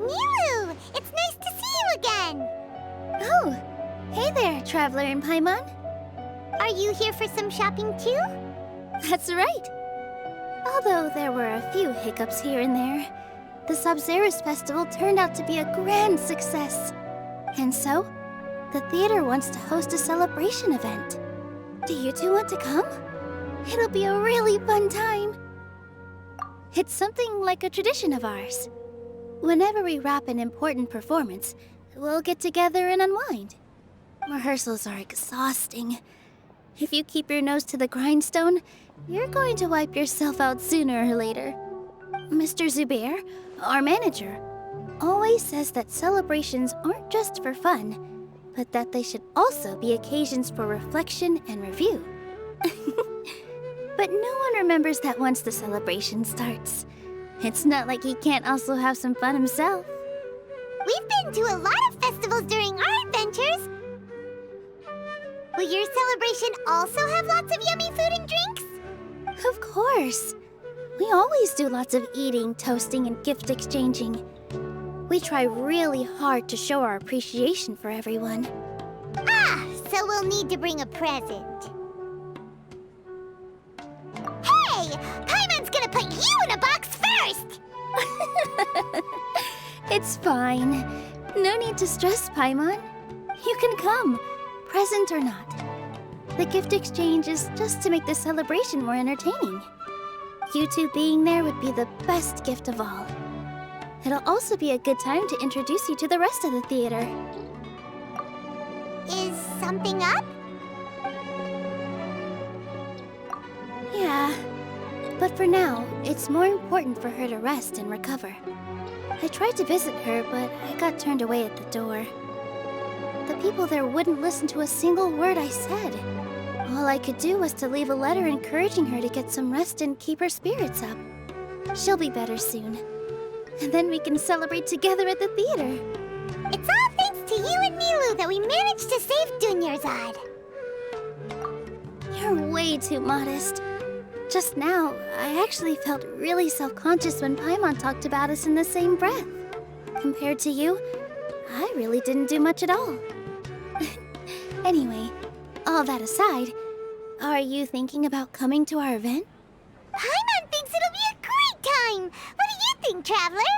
Nilou! It's nice to see you again! Oh, hey there, Traveler and Paimon. Are you here for some shopping too? That's right. Although there were a few hiccups here and there, the Sabzerus Festival turned out to be a grand success. And so, the theater wants to host a celebration event. Do you two want to come? It'll be a really fun time. It's something like a tradition of ours. Whenever we wrap an important performance, we'll get together and unwind. Rehearsals are exhausting. If you keep your nose to the grindstone, you're going to wipe yourself out sooner or later. Mr. Zubair, our manager, always says that celebrations aren't just for fun, but that they should also be occasions for reflection and review. But no one remembers that once the celebration starts. It's not like he can't also have some fun himself. We've been to a lot of festivals during our adventures. Will your celebration also have lots of yummy food and drinks? Of course. We always do lots of eating, toasting, and gift exchanging. We try really hard to show our appreciation for everyone. Ah, so we'll need to bring a present. Hey! Paimon's gonna put you in a box first! It's fine. No need to stress, Paimon. You can come, present or not. The gift exchange is just to make the celebration more entertaining. You two being there would be the best gift of all. It'll also be a good time to introduce you to the rest of the theater. Is something up? Yeah, but for now, it's more important for her to rest and recover. I tried to visit her, but I got turned away at the door. The people there wouldn't listen to a single word I said. All I could do was to leave a letter encouraging her to get some rest and keep her spirits up. She'll be better soon. And then we can celebrate together at the theater. It's all thanks to you and Nilou that we managed to save Dunyarzad. You're way too modest. Just now, I actually felt really self-conscious when Paimon talked about us in the same breath. Compared to you, I really didn't do much at all. Anyway, all that aside, are you thinking about coming to our event? Paimon thinks it'll be a great time! What do you think, Traveler?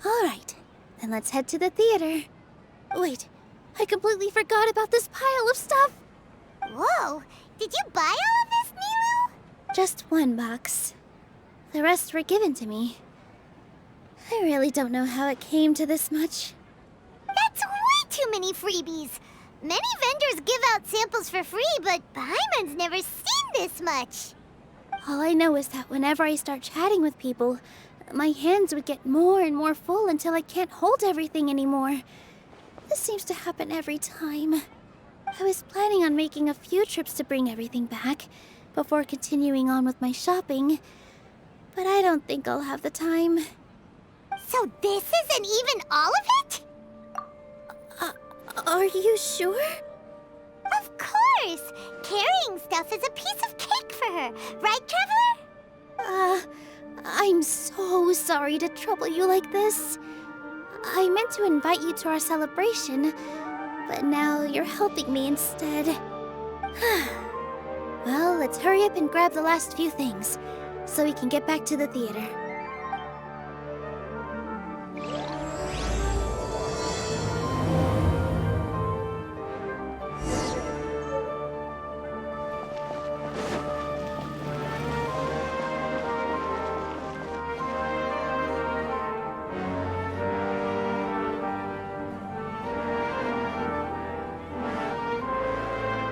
All right, then let's head to the theater. Wait, I completely forgot about this pile of stuff. Whoa! Did you buy all of this, Nilou? Just one box. The rest were given to me. I really don't know how it came to this much. That's way too many freebies! Many vendors give out samples for free, but Paimon's never seen this much. All I know is that whenever I start chatting with people, my hands would get more and more full until I can't hold everything anymore. This seems to happen every time. I was planning on making a few trips to bring everything back before continuing on with my shopping, but I don't think I'll have the time. So this isn't even all of it? Are you sure? Of course! Carrying stuff is a piece of cake for her, right, Traveler? I'm so sorry to trouble you like this. I meant to invite you to our celebration, but now you're helping me instead. Well, let's hurry up and grab the last few things, so we can get back to the theater.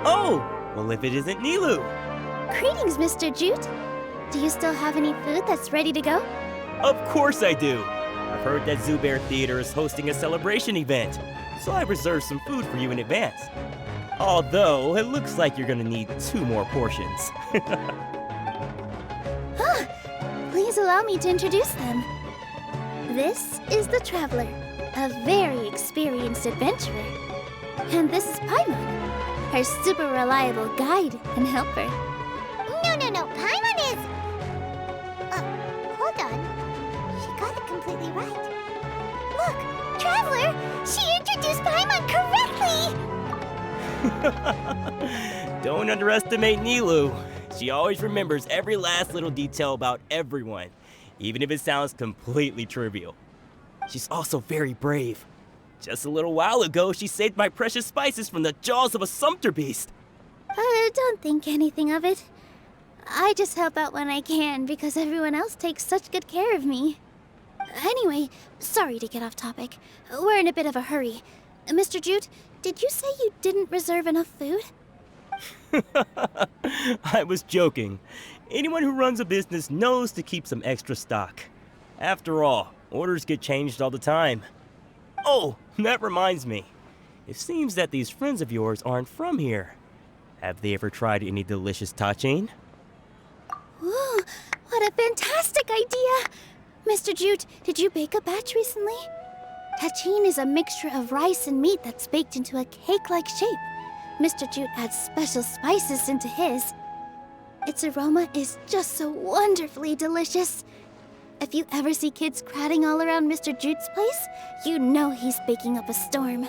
Oh! Well, if it isn't Nilou! Greetings, Mr. Jute. Do you still have any food that's ready to go? Of course I do! I've heard that Zoo Bear Theater is hosting a celebration event, so I reserved some food for you in advance. Although, it looks like you're gonna need 2 more portions. Please allow me to introduce them. This is the Traveler, a very experienced adventurer. And this is Paimon, her super reliable guide and helper. No. Paimon is... hold on. She got it completely right. Look, Traveler! She introduced Paimon correctly! Don't underestimate Nilou. She always remembers every last little detail about everyone, even if it sounds completely trivial. She's also very brave. Just a little while ago, she saved my precious spices from the jaws of a sumpter beast. Don't think anything of it. I just help out when I can because everyone else takes such good care of me. Anyway, sorry to get off topic. We're in a bit of a hurry. Mr. Jute, did you say you didn't reserve enough food? I was joking. Anyone who runs a business knows to keep some extra stock. After all, orders get changed all the time. Oh, that reminds me. It seems that these friends of yours aren't from here. Have they ever tried any delicious tachin? Ooh, what a fantastic idea! Mr. Jute, did you bake a batch recently? Tachin is a mixture of rice and meat that's baked into a cake-like shape. Mr. Jute adds special spices into his. Its aroma is just so wonderfully delicious. If you ever see kids crowding all around Mr. Jute's place, you know he's baking up a storm.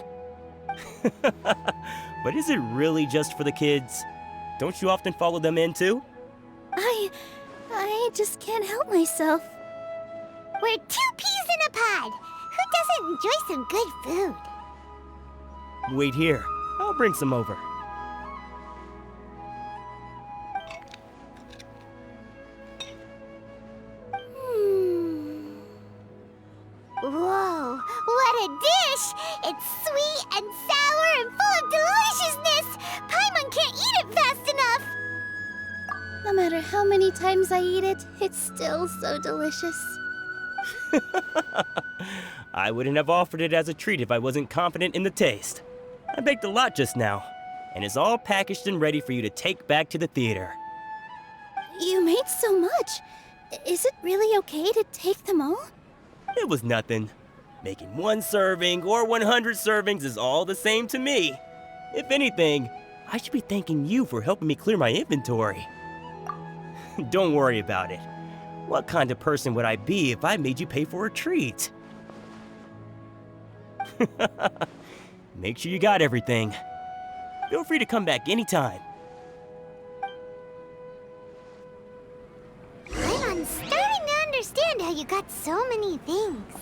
But is it really just for the kids? Don't you often follow them in too? I just can't help myself. We're 2 peas in a pod! Who doesn't enjoy some good food? Wait here. I'll bring some over. Whoa, what a dish! It's sweet and sour and full of deliciousness! Paimon can't eat it fast enough! No matter how many times I eat it, it's still so delicious. I wouldn't have offered it as a treat if I wasn't confident in the taste. I baked a lot just now, and it's all packaged and ready for you to take back to the theater. You made so much. Is it really okay to take them all? It was nothing. Making 1 serving or 100 servings is all the same to me. If anything, I should be thanking you for helping me clear my inventory. Don't worry about it. What kind of person would I be if I made you pay for a treat? Make sure you got everything. Feel free to come back anytime. Paimon's starting to understand how you got so many things.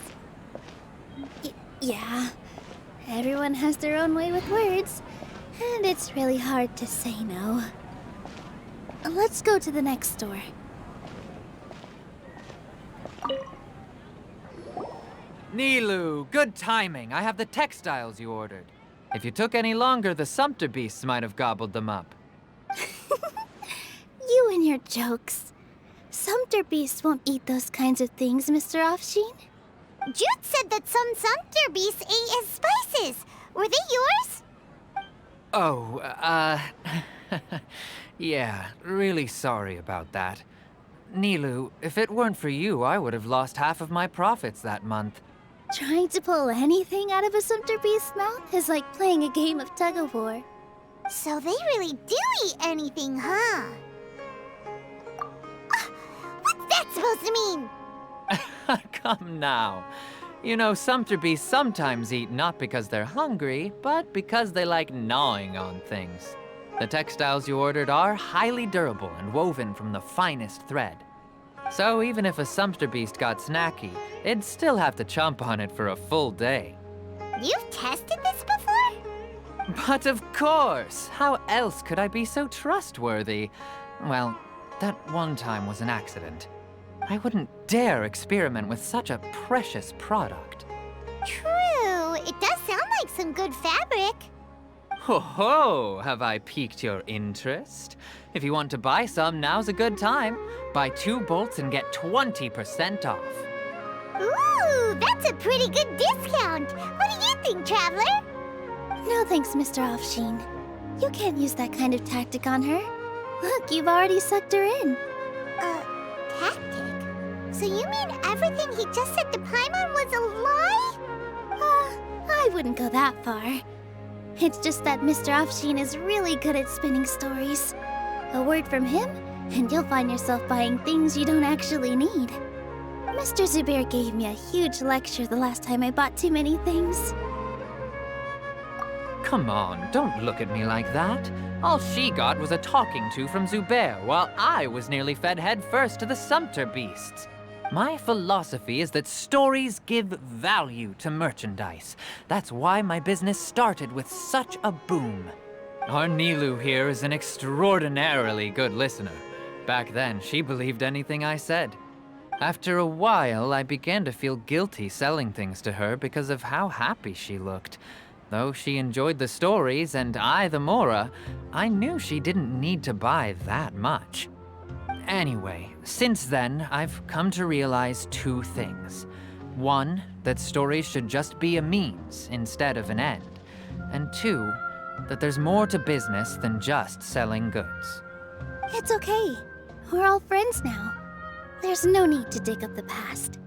Yeah. Everyone has their own way with words, and it's really hard to say no. Let's go to the next store. Nilou, good timing. I have the textiles you ordered. If you took any longer, the sumpter beasts might have gobbled them up. You and your jokes. Sumpter beasts won't eat those kinds of things, Mr. Offsheen. Jute said that some sumpter beasts ate his spices. Were they yours? Oh, yeah, really sorry about that. Nilou, if it weren't for you, I would have lost half of my profits that month. Trying to pull anything out of a sumpter beast's mouth is like playing a game of tug-of-war. So they really do eat anything, huh? What's that supposed to mean? Come now. You know, sumpter beasts sometimes eat not because they're hungry, but because they like gnawing on things. The textiles you ordered are highly durable and woven from the finest thread. So even if a sumpter beast got snacky, it'd still have to chomp on it for a full day. You've tested this before? But of course! How else could I be so trustworthy? Well, that one time was an accident. I wouldn't dare experiment with such a precious product. True. It does sound like some good fabric. Ho ho! Have I piqued your interest? If you want to buy some, now's a good time. Buy 2 bolts and get 20% off. Ooh, that's a pretty good discount. What do you think, Traveler? No thanks, Mr. Offsheen. You can't use that kind of tactic on her. Look, you've already sucked her in. Tactic? So you mean everything he just said to Paimon was a lie? I wouldn't go that far. It's just that Mr. Offsheen is really good at spinning stories. A word from him, and you'll find yourself buying things you don't actually need. Mr. Zubair gave me a huge lecture the last time I bought too many things. Come on, don't look at me like that. All she got was a talking to from Zubair, while I was nearly fed headfirst to the sumpter beasts. My philosophy is that stories give value to merchandise. That's why my business started with such a boom. Our Nilou here is an extraordinarily good listener. Back then, she believed anything I said. After a while, I began to feel guilty selling things to her because of how happy she looked. Though she enjoyed the stories and I the Mora, I knew she didn't need to buy that much. Anyway, since then, I've come to realize two things. One, that stories should just be a means instead of an end. And two, that there's more to business than just selling goods. It's okay. We're all friends now. There's no need to dig up the past.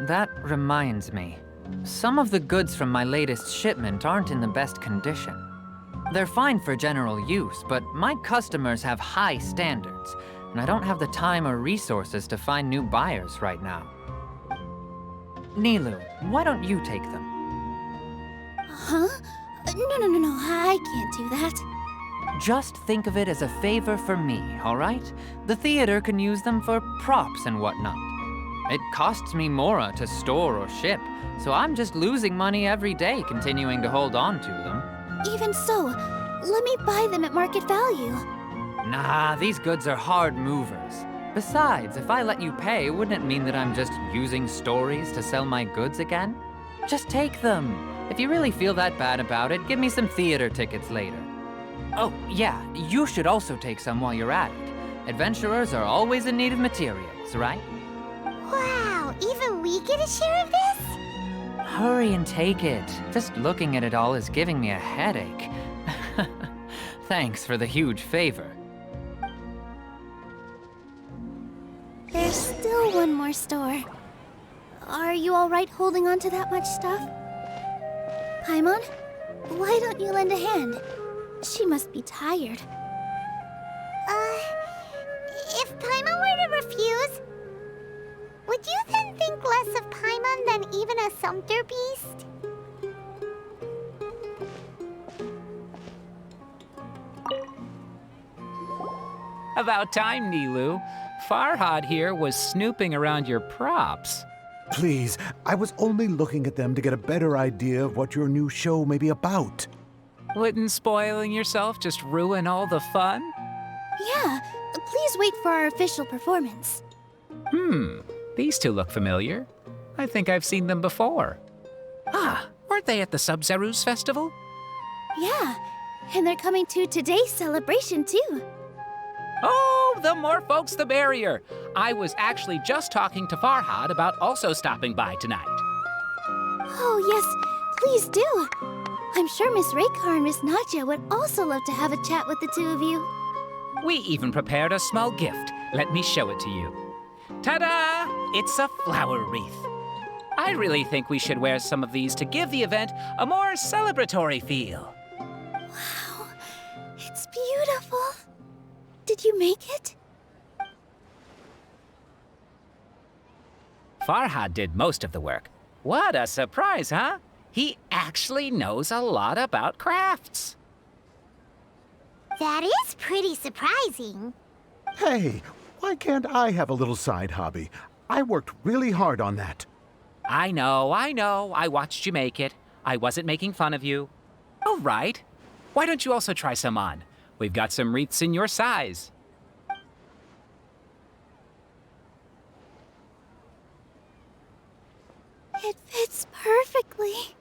That reminds me. Some of the goods from my latest shipment aren't in the best condition. They're fine for general use, but my customers have high standards, and I don't have the time or resources to find new buyers right now. Nilou, why don't you take them? Huh? No, I can't do that. Just think of it as a favor for me, all right? The theater can use them for props and whatnot. It costs me Mora to store or ship, so I'm just losing money every day continuing to hold on to them. Even so, let me buy them at market value. Nah, these goods are hard movers. Besides, if I let you pay, wouldn't it mean that I'm just using stories to sell my goods again? Just take them. If you really feel that bad about it, give me some theater tickets later. Oh, yeah, you should also take some while you're at it. Adventurers are always in need of materials, right? Wow, even we get a share of this? Hurry and take it. Just looking at it all is giving me a headache. Thanks for the huge favor. There's still one more store. Are you all right holding on to that much stuff? Paimon, why don't you lend a hand? She must be tired. If Paimon were to refuse, would you then think less of Paimon than even a sumpter beast? About time, Nilou. Farhad here was snooping around your props. Please, I was only looking at them to get a better idea of what your new show may be about. Wouldn't spoiling yourself just ruin all the fun? Yeah, please wait for our official performance. These two look familiar. I think I've seen them before. Ah, weren't they at the Sub-Zerus festival? Yeah, and they're coming to today's celebration too. Oh, the more folks the merrier. I was actually just talking to Farhad about also stopping by tonight. Oh yes, please do. I'm sure Miss Raykar and Miss Nadja would also love to have a chat with the two of you. We even prepared a small gift. Let me show it to you. Ta-da! It's a flower wreath. I really think we should wear some of these to give the event a more celebratory feel. Wow, it's beautiful. Did you make it? Farhad did most of the work. What a surprise, huh? He actually knows a lot about crafts. That is pretty surprising. Hey, why can't I have a little side hobby? I worked really hard on that. I know. I watched you make it. I wasn't making fun of you. All right. Why don't you also try some on? We've got some wreaths in your size. It fits perfectly.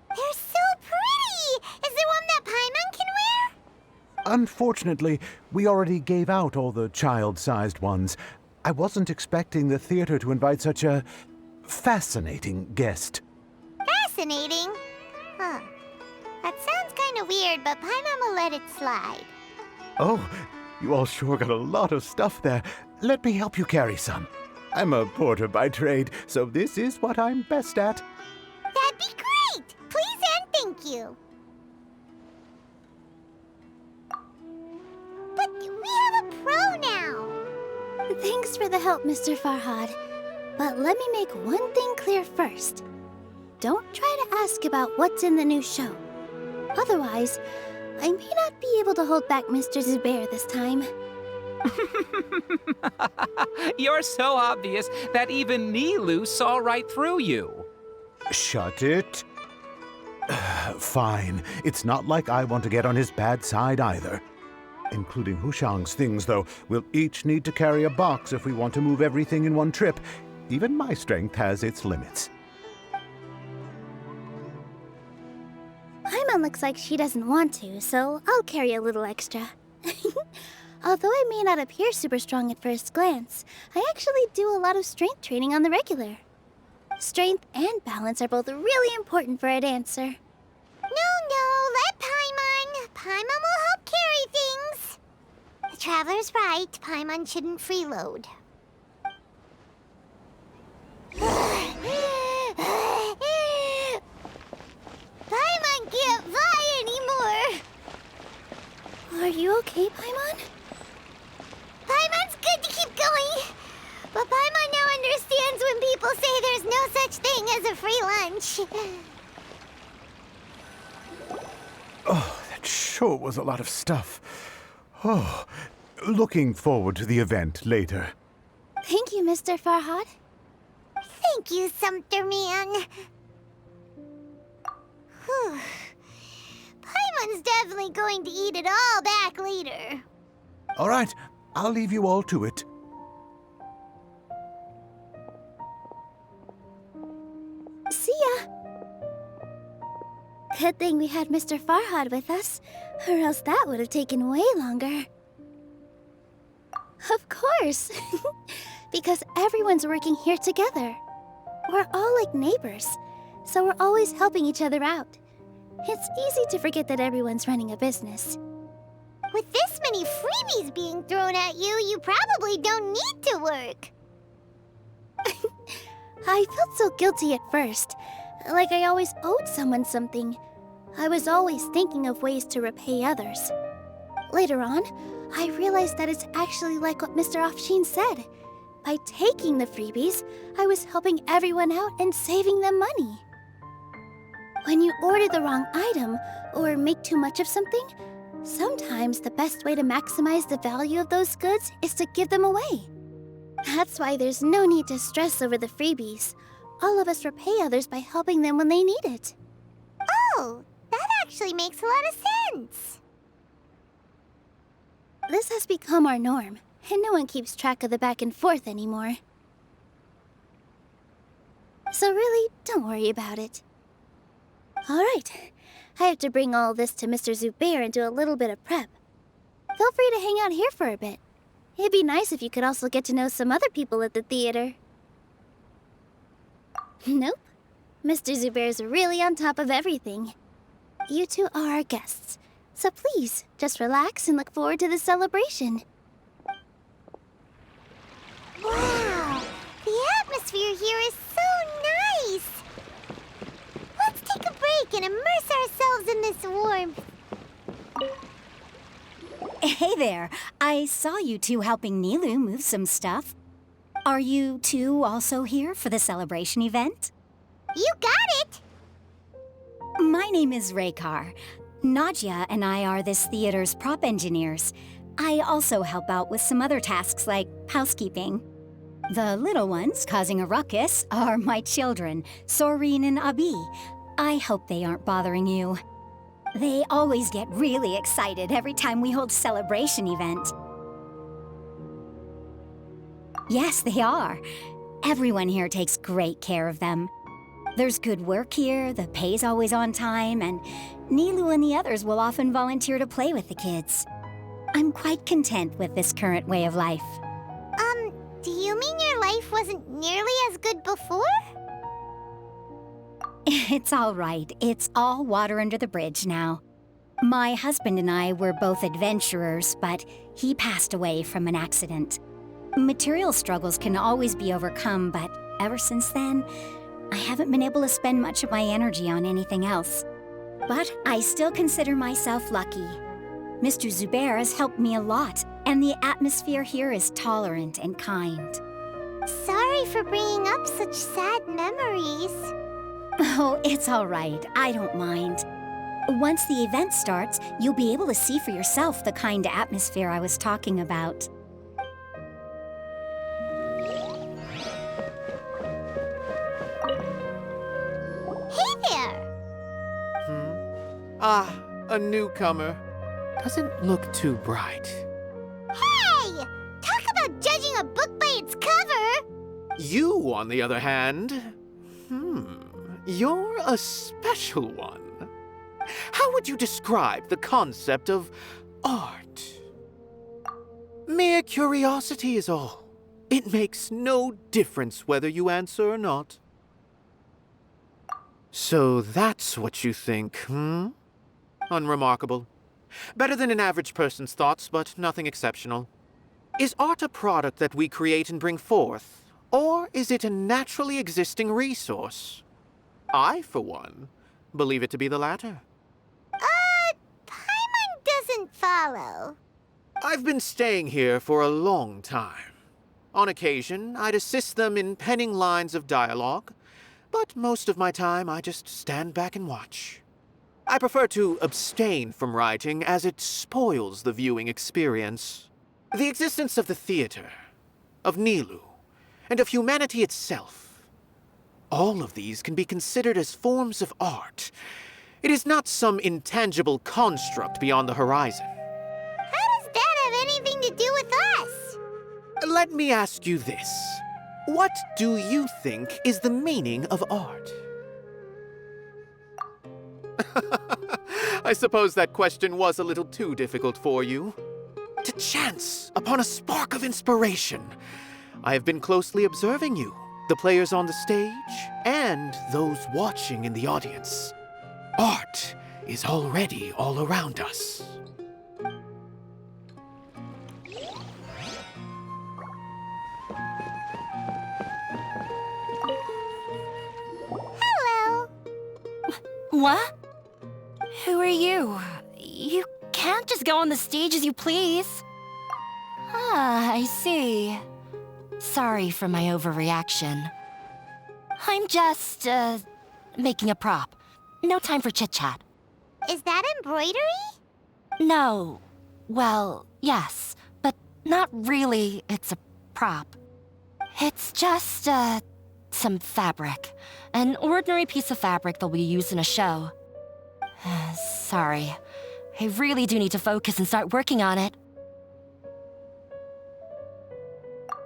They're so pretty! Is there one that Paimon can wear? Unfortunately, we already gave out all the child-sized ones. I wasn't expecting the theater to invite such a fascinating guest. Fascinating? Huh. That sounds kind of weird, but Paimon will let it slide. Oh, you all sure got a lot of stuff there. Let me help you carry some. I'm a porter by trade, so this is what I'm best at. That'd be great! Please and thank you. But we have a pro now. Thanks for the help, Mr. Farhad. But let me make one thing clear first. Don't try to ask about what's in the new show. Otherwise, I may not be able to hold back Mr. Zubair this time. You're so obvious that even Nilou saw right through you. Shut it. Fine. It's not like I want to get on his bad side either. Including Hushang's things, though. We'll each need to carry a box if we want to move everything in one trip. Even my strength has its limits. Paimon looks like she doesn't want to, so I'll carry a little extra. Although I may not appear super strong at first glance, I actually do a lot of strength training on the regular. Strength and balance are both really important for a dancer. No, let Paimon. Paimon will help carry things. The Traveler's right. Paimon shouldn't freeload. Paimon can't fly anymore. Are you okay, Paimon? Paimon's good to keep going. But Paimon now understands when people say there's no such thing as a free lunch. Oh, that sure was a lot of stuff. Oh, looking forward to the event later. Thank you, Mr. Farhad. Thank you, Sumpter Man. Whew. Paimon's definitely going to eat it all back later. All right, I'll leave you all to it. See ya! Good thing we had Mr. Farhad with us, or else that would have taken way longer. Of course! Because everyone's working here together. We're all like neighbors, so we're always helping each other out. It's easy to forget that everyone's running a business. With this many freebies being thrown at you, you probably don't need to work. I felt so guilty at first, like I always owed someone something. I was always thinking of ways to repay others. Later on, I realized that it's actually like what Mr. Afshin said. By taking the freebies, I was helping everyone out and saving them money. When you order the wrong item or make too much of something, sometimes the best way to maximize the value of those goods is to give them away. That's why there's no need to stress over the freebies. All of us repay others by helping them when they need it. Oh, that actually makes a lot of sense. This has become our norm, and no one keeps track of the back and forth anymore. So really, don't worry about it. All right, I have to bring all this to Mr. Zubair and do a little bit of prep. Feel free to hang out here for a bit. It'd be nice if you could also get to know some other people at the theater. Nope. Mr. Zubair's really on top of everything. You two are our guests, so please, just relax and look forward to the celebration. Wow, the atmosphere here is so nice. Let's take a break and immerse ourselves in this warmth. Hey there. I saw you two helping Nilou move some stuff. Are you two also here for the celebration event? You got it! My name is Raykar. Nadia and I are this theater's prop engineers. I also help out with some other tasks like housekeeping. The little ones causing a ruckus are my children, Soreen and Abi. I hope they aren't bothering you. They always get really excited every time we hold a celebration event. Yes, they are. Everyone here takes great care of them. There's good work here, the pay's always on time, and Nilou and the others will often volunteer to play with the kids. I'm quite content with this current way of life. Do mean your life wasn't nearly as good before? It's all right. It's all water under the bridge now. My husband and I were both adventurers, but he passed away from an accident. Material struggles can always be overcome, but ever since then, I haven't been able to spend much of my energy on anything else. But I still consider myself lucky. Mr. Zubair has helped me a lot, and the atmosphere here is tolerant and kind. Sorry for bringing up such sad memories. Oh, it's all right. I don't mind. Once the event starts, you'll be able to see for yourself the kind of atmosphere I was talking about. Hey there! Ah, a newcomer. Doesn't look too bright. Hey! Talk about judging a book by its cover! You, on the other hand, you're a special one. How would you describe the concept of art? Mere curiosity is all. It makes no difference whether you answer or not. So that's what you think, Unremarkable. Better than an average person's thoughts, but nothing exceptional. Is art a product that we create and bring forth, or is it a naturally existing resource? I, for one, believe it to be the latter. Paimon doesn't follow. I've been staying here for a long time. On occasion, I'd assist them in penning lines of dialogue, but most of my time I just stand back and watch. I prefer to abstain from writing as it spoils the viewing experience. The existence of the theater, of Nilou, and of humanity itself. All of these can be considered as forms of art. It is not some intangible construct beyond the horizon. How does that have anything to do with us? Let me ask you this. What do you think is the meaning of art? I suppose that question was a little too difficult for you. To chance upon a spark of inspiration. I have been closely observing you, the players on the stage, and those watching in the audience. Art is already all around us. Hello. What? Who are you? You can't just go on the stage as you please. Ah, I see. Sorry for my overreaction. I'm just, making a prop. No time for chit-chat. Is that embroidery? No. Well, yes, but not really. It's a prop. It's just, some fabric. An ordinary piece of fabric that we use in a show. Sorry. I really do need to focus and start working on it.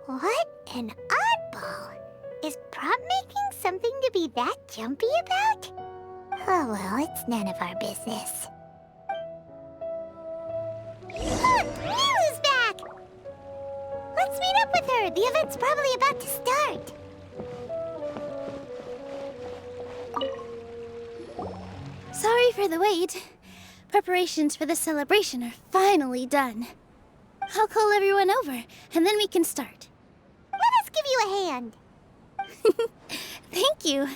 What an oddball. Is prop making something to be that jumpy about? Oh well, it's none of our business. Look! Nilou's back! Let's meet up with her. The event's probably about to start. Sorry for the wait. Preparations for the celebration are finally done. I'll call everyone over, and then we can start. Let us give you a hand. Thank you.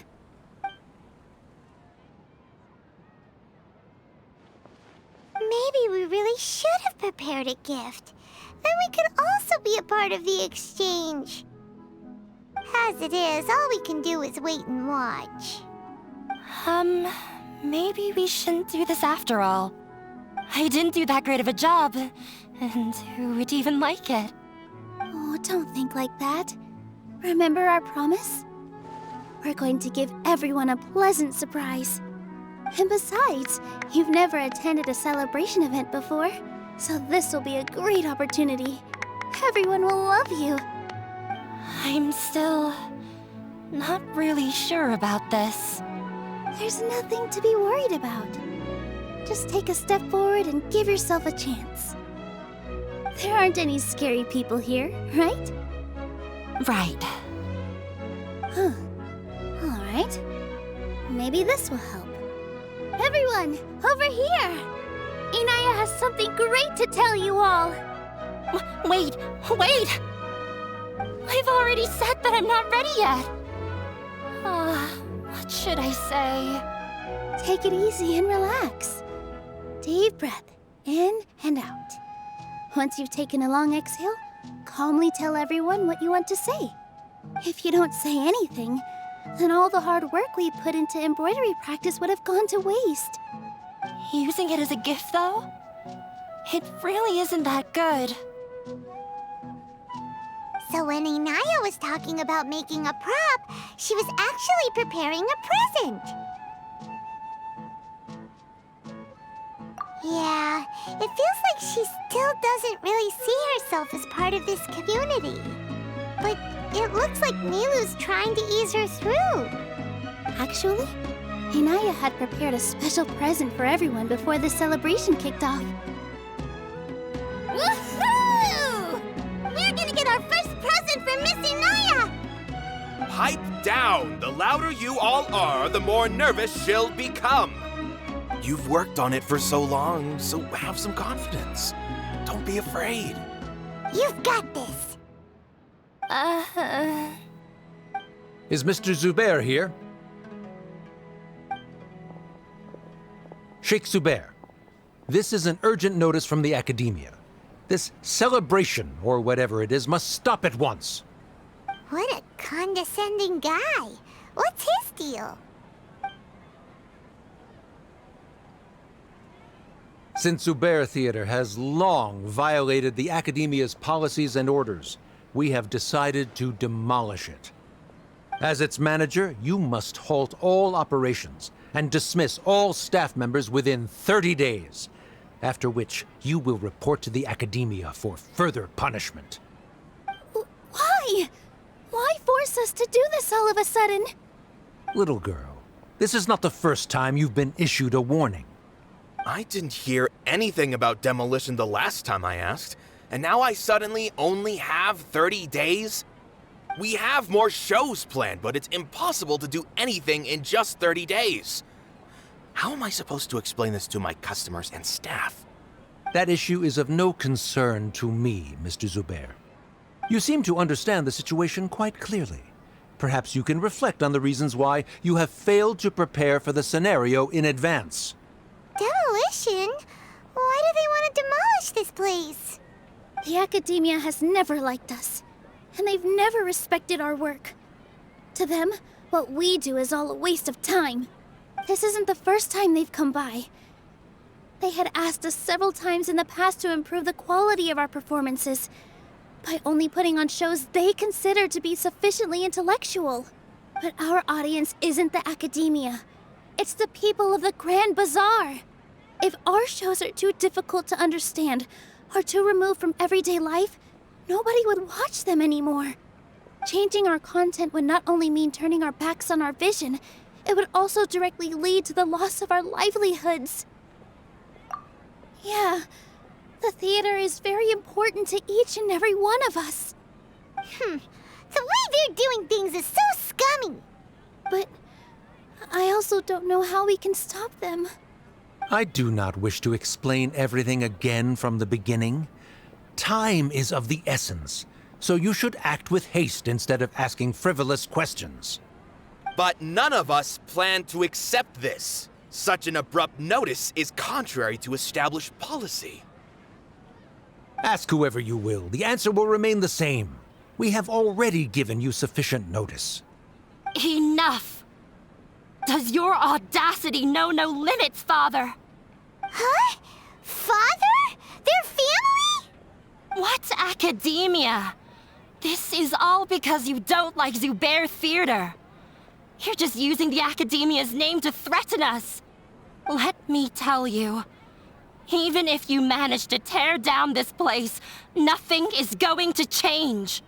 Maybe we really should have prepared a gift. Then we could also be a part of the exchange. As it is, all we can do is wait and watch. Maybe we shouldn't do this after all. I didn't do that great of a job, and who would even like it? Oh, don't think like that. Remember our promise? We're going to give everyone a pleasant surprise. And besides, you've never attended a celebration event before, so this will be a great opportunity. Everyone will love you. I'm still not really sure about this. There's nothing to be worried about. Just take a step forward and give yourself a chance. There aren't any scary people here, right? Right. Huh. All right. Maybe this will help. Everyone, over here! Inaya has something great to tell you all! Wait! I've already said that I'm not ready yet. What should I say? Take it easy and relax. Deep breath, in and out. Once you've taken a long exhale, calmly tell everyone what you want to say. If you don't say anything, then all the hard work we put into embroidery practice would have gone to waste. Using it as a gift, though? It really isn't that good. So when Inaya was talking about making a prop, she was actually preparing a present. Yeah, it feels like she still doesn't really see herself as part of this community. But it looks like Nilou's trying to ease her through. Actually, Inaya had prepared a special present for everyone before the celebration kicked off. Woohoo! We're gonna get our first present from Miss Inaya! Pipe down! The louder you all are, the more nervous she'll become. You've worked on it for so long, so have some confidence. Don't be afraid. You've got this. Is Mr. Zubair here? Sheikh Zubair, this is an urgent notice from the Academia. This celebration, or whatever it is, must stop at once. What a condescending guy. What's his deal? Since Zubair Theater has long violated the Academia's policies and orders, we have decided to demolish it. As its manager, you must halt all operations and dismiss all staff members within 30 days, after which you will report to the Academia for further punishment. Why? Why force us to do this all of a sudden? Little girl, this is not the first time you've been issued a warning. I didn't hear anything about demolition the last time I asked, and now I suddenly only have 30 days? We have more shows planned, but it's impossible to do anything in just 30 days. How am I supposed to explain this to my customers and staff? That issue is of no concern to me, Mr. Zubair. You seem to understand the situation quite clearly. Perhaps you can reflect on the reasons why you have failed to prepare for the scenario in advance. Demolition? Why do they want to demolish this place? The Academia has never liked us, and they've never respected our work. To them, what we do is all a waste of time. This isn't the first time they've come by. They had asked us several times in the past to improve the quality of our performances by only putting on shows they consider to be sufficiently intellectual. But our audience isn't the Academia. It's the people of the Grand Bazaar. If our shows are too difficult to understand or too removed from everyday life, nobody would watch them anymore. Changing our content would not only mean turning our backs on our vision, it would also directly lead to the loss of our livelihoods. Yeah, the theater is very important to each and every one of us. The way they're doing things is so scummy. But I also don't know how we can stop them. I do not wish to explain everything again from the beginning. Time is of the essence, so you should act with haste instead of asking frivolous questions. But none of us plan to accept this. Such an abrupt notice is contrary to established policy. Ask whoever you will, the answer will remain the same. We have already given you sufficient notice. Enough! Does your audacity know no limits, Father? Huh? Father? Their family? What academia? This is all because you don't like Zubair Theater. You're just using the Academia's name to threaten us. Let me tell you, even if you manage to tear down this place, nothing is going to change.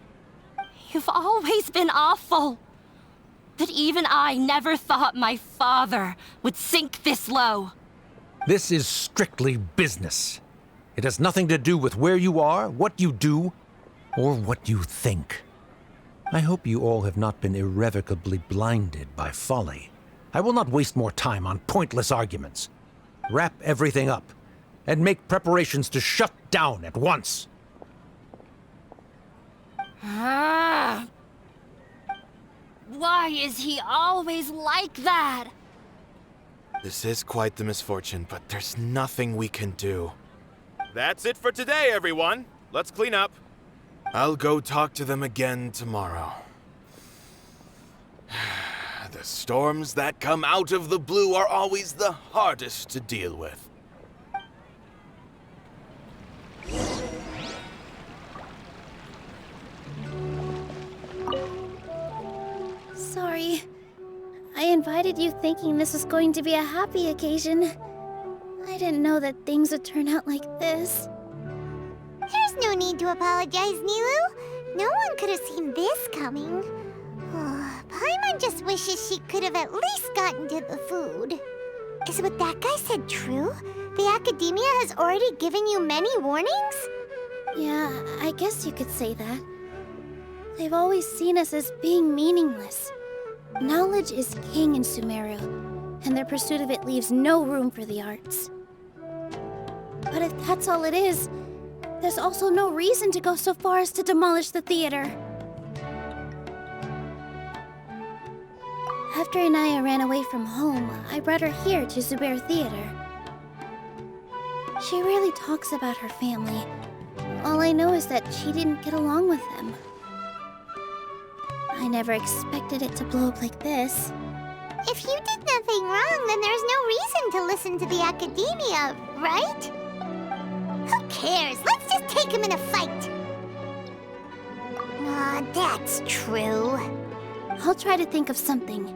You've always been awful. But even I never thought my father would sink this low. This is strictly business. It has nothing to do with where you are, what you do, or what you think. I hope you all have not been irrevocably blinded by folly. I will not waste more time on pointless arguments. Wrap everything up, and make preparations to shut down at once. Why is he always like that? This is quite the misfortune, but there's nothing we can do. That's it for today, everyone. Let's clean up. I'll go talk to them again tomorrow. The storms that come out of the blue are always the hardest to deal with. Sorry. I invited you thinking this was going to be a happy occasion. I didn't know that things would turn out like this. There's no need to apologize, Nilou. No one could have seen this coming. Paimon just wishes she could have at least gotten to the food. Is what that guy said true? The Academia has already given you many warnings? Yeah, I guess you could say that. They've always seen us as being meaningless. Knowledge is king in Sumeru, and their pursuit of it leaves no room for the arts. But if that's all it is, there's also no reason to go so far as to demolish the theater. After Inaya ran away from home, I brought her here to Zubair Theater. She really talks about her family. All I know is that she didn't get along with them. I never expected it to blow up like this. If you did nothing wrong, then there's no reason to listen to the Academia, right? Who cares? Let's just take him in a fight. That's true. I'll try to think of something.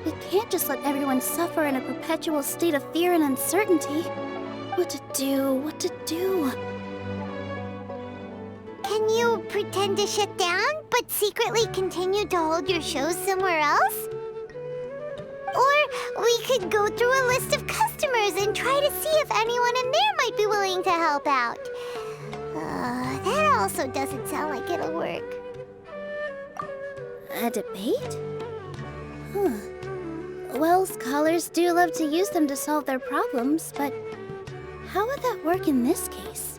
We can't just let everyone suffer in a perpetual state of fear and uncertainty. What to do? Can you pretend to shut down, but secretly continue to hold your shows somewhere else? Or we could go through a list of customers and try to see if anyone in there might be willing to help out. That also doesn't sound like it'll work. A debate? Huh. Well, scholars do love to use them to solve their problems, but how would that work in this case?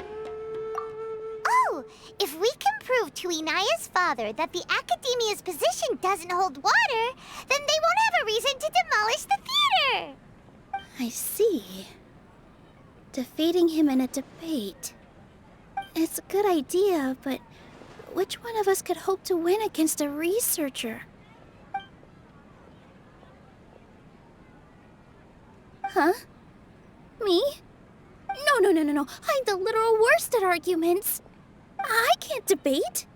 Oh, if we can prove to Inaya's father that the Academia's position doesn't hold water, then they won't have a reason to demolish the theater! I see. Defeating him in a debate. It's a good idea, but which one of us could hope to win against a researcher? Huh? Me? No. I'm the literal worst at arguments. I can't debate.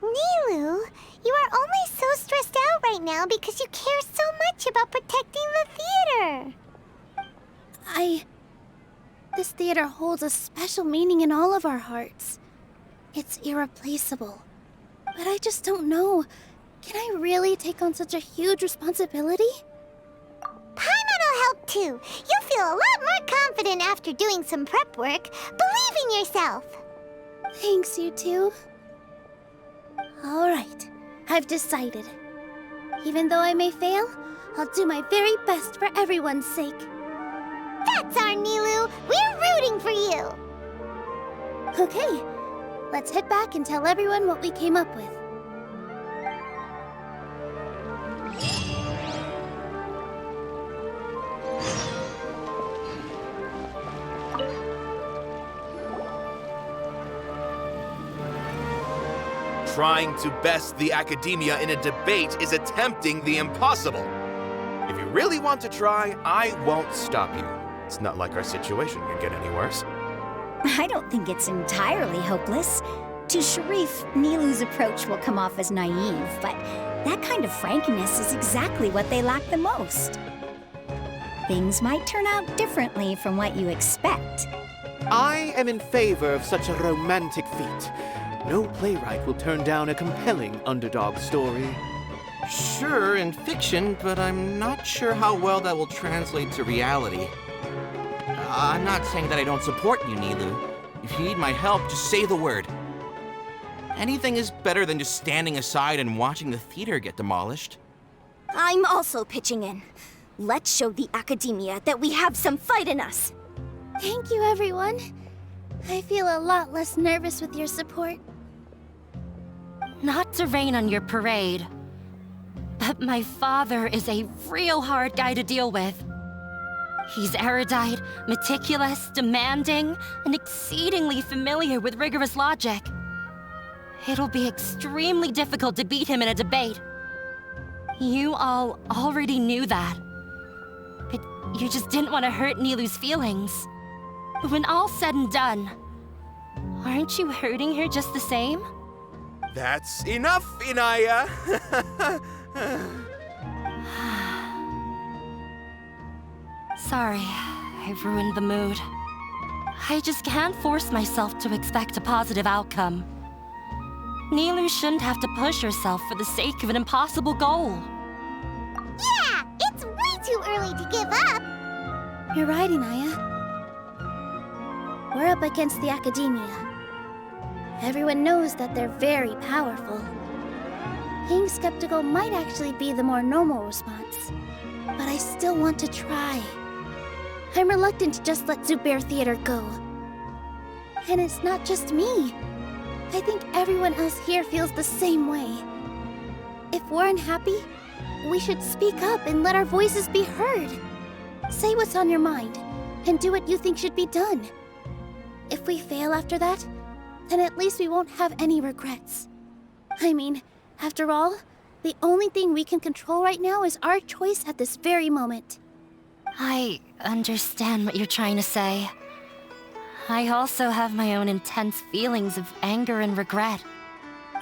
Nilou, you are only so stressed out right now because you care so much about protecting the theater. This theater holds a special meaning in all of our hearts. It's irreplaceable. But I just don't know. Can I really take on such a huge responsibility? Paimon will help too. You'll feel a lot more confident after doing some prep work. Believe in yourself. Thanks, you two. All right, I've decided. Even though I may fail, I'll do my very best for everyone's sake. That's our Nilou. We're rooting for you. Okay, let's head back and tell everyone what we came up with. Trying to best the Academia in a debate is attempting the impossible. If you really want to try, I won't stop you. It's not like our situation can get any worse. I don't think it's entirely hopeless. To Sharif, Nilou's approach will come off as naive, but that kind of frankness is exactly what they lack the most. Things might turn out differently from what you expect. I am in favor of such a romantic feat. No playwright will turn down a compelling underdog story. Sure, in fiction, but I'm not sure how well that will translate to reality. I'm not saying that I don't support you, Nilou. If you need my help, just say the word. Anything is better than just standing aside and watching the theater get demolished. I'm also pitching in. Let's show the academia that we have some fight in us. Thank you, everyone. I feel a lot less nervous with your support. Not to rain on your parade, but my father is a real hard guy to deal with. He's erudite, meticulous, demanding, and exceedingly familiar with rigorous logic. It'll be extremely difficult to beat him in a debate. You all already knew that. But you just didn't want to hurt Nilou's feelings. But when all's said and done, aren't you hurting her just the same? That's enough, Inaya! Sorry, I've ruined the mood. I just can't force myself to expect a positive outcome. Nilou shouldn't have to push herself for the sake of an impossible goal. Yeah, it's way too early to give up. You're right, Inaya. We're up against the academia. Everyone knows that they're very powerful. Being skeptical might actually be the more normal response. But I still want to try. I'm reluctant to just let Zubair Theater go. And it's not just me. I think everyone else here feels the same way. If we're unhappy, we should speak up and let our voices be heard. Say what's on your mind, and do what you think should be done. If we fail after that, then at least we won't have any regrets. I mean, after all, the only thing we can control right now is our choice at this very moment. I understand what you're trying to say. I also have my own intense feelings of anger and regret.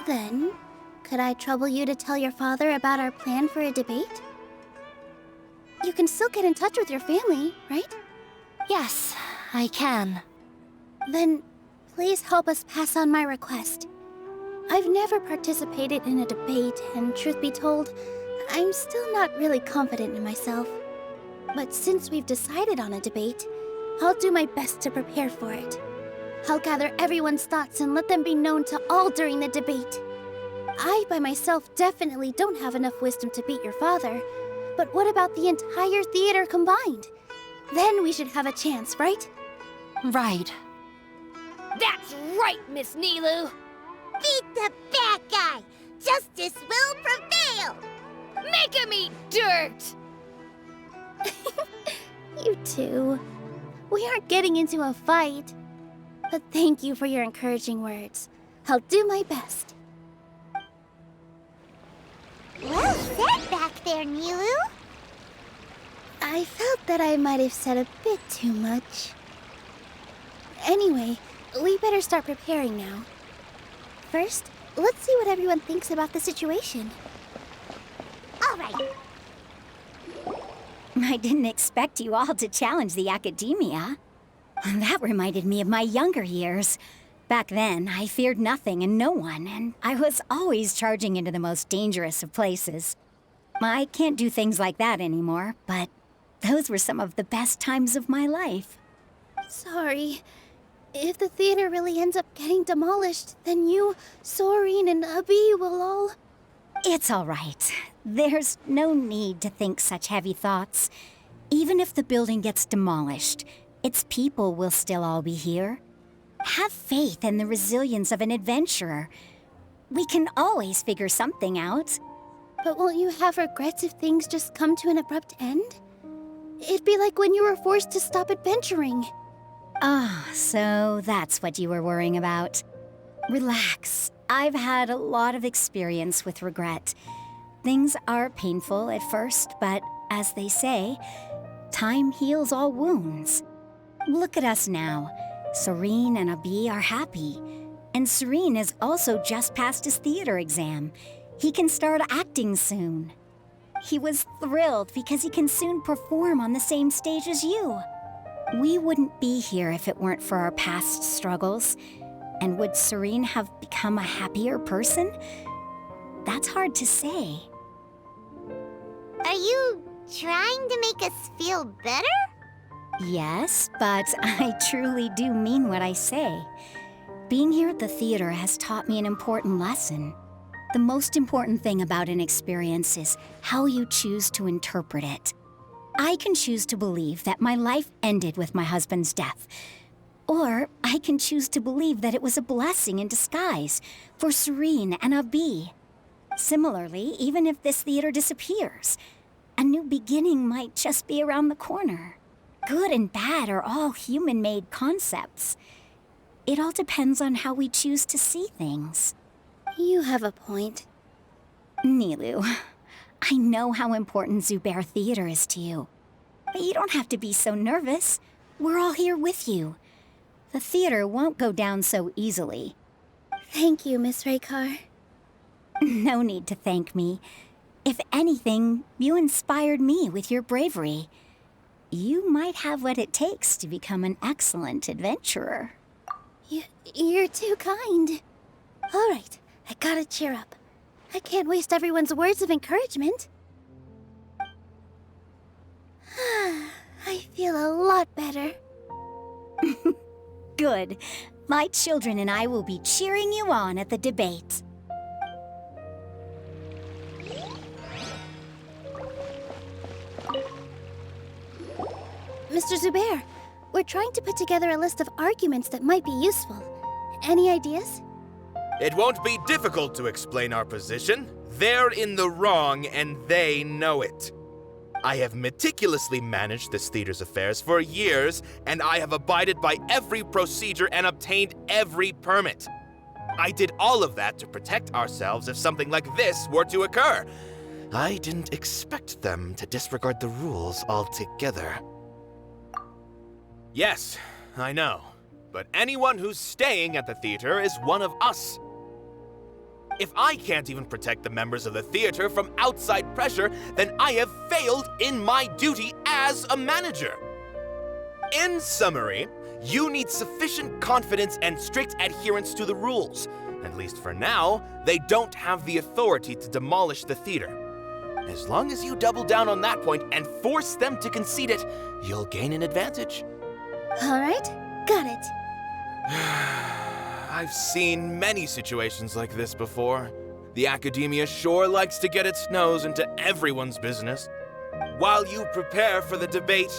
Then, could I trouble you to tell your father about our plan for a debate? You can still get in touch with your family, right? Yes, I can. Then, please help us pass on my request. I've never participated in a debate, and truth be told, I'm still not really confident in myself. But since we've decided on a debate, I'll do my best to prepare for it. I'll gather everyone's thoughts and let them be known to all during the debate. I, by myself, definitely don't have enough wisdom to beat your father. But what about the entire theater combined? Then we should have a chance, right? Right. That's right, Miss Nilou! Beat the bad guy. Justice will prevail. Make him eat dirt! You too. We aren't getting into a fight. But thank you for your encouraging words. I'll do my best. Well said back there, Nilou. I felt that I might have said a bit too much. Anyway, we better start preparing now. First, let's see what everyone thinks about the situation. All right. I didn't expect you all to challenge the academia. That reminded me of my younger years. Back then, I feared nothing and no one, and I was always charging into the most dangerous of places. I can't do things like that anymore, but those were some of the best times of my life. Sorry. If the theater really ends up getting demolished, then you, Soren, and Abi will all... It's all right. There's no need to think such heavy thoughts. Even if the building gets demolished, its people will still all be here. Have faith in the resilience of an adventurer. We can always figure something out. But won't you have regrets if things just come to an abrupt end? It'd be like when you were forced to stop adventuring. Ah, so that's what you were worrying about. Relax. I've had a lot of experience with regret. Things are painful at first, but as they say, time heals all wounds. Look at us now. Soren and Abi are happy. And Soren has also just passed his theater exam. He can start acting soon. He was thrilled because he can soon perform on the same stage as you. We wouldn't be here if it weren't for our past struggles. And would Soren have become a happier person? That's hard to say. Are you trying to make us feel better? Yes, but I truly do mean what I say. Being here at the theater has taught me an important lesson. The most important thing about an experience is how you choose to interpret it. I can choose to believe that my life ended with my husband's death. Or I can choose to believe that it was a blessing in disguise for Serene and Abi. Similarly, even if this theater disappears, a new beginning might just be around the corner. Good and bad are all human-made concepts. It all depends on how we choose to see things. You have a point. Nilou, I know how important Zubair Theater is to you. But you don't have to be so nervous. We're all here with you. The theater won't go down so easily. Thank you, Miss Raykar. No need to thank me. If anything, you inspired me with your bravery. You might have what it takes to become an excellent adventurer. You're too kind. All right, I gotta cheer up. I can't waste everyone's words of encouragement. I feel a lot better. Good. My children and I will be cheering you on at the debate. Mr. Zubair, we're trying to put together a list of arguments that might be useful. Any ideas? It won't be difficult to explain our position. They're in the wrong, and they know it. I have meticulously managed this theater's affairs for years, and I have abided by every procedure and obtained every permit. I did all of that to protect ourselves if something like this were to occur. I didn't expect them to disregard the rules altogether. Yes, I know. But anyone who's staying at the theater is one of us. If I can't even protect the members of the theater from outside pressure, then I have failed in my duty as a manager. In summary, you need sufficient confidence and strict adherence to the rules. At least for now, they don't have the authority to demolish the theater. As long as you double down on that point and force them to concede it, you'll gain an advantage. All right, got it. I've seen many situations like this before. The academia sure likes to get its nose into everyone's business. While you prepare for the debate,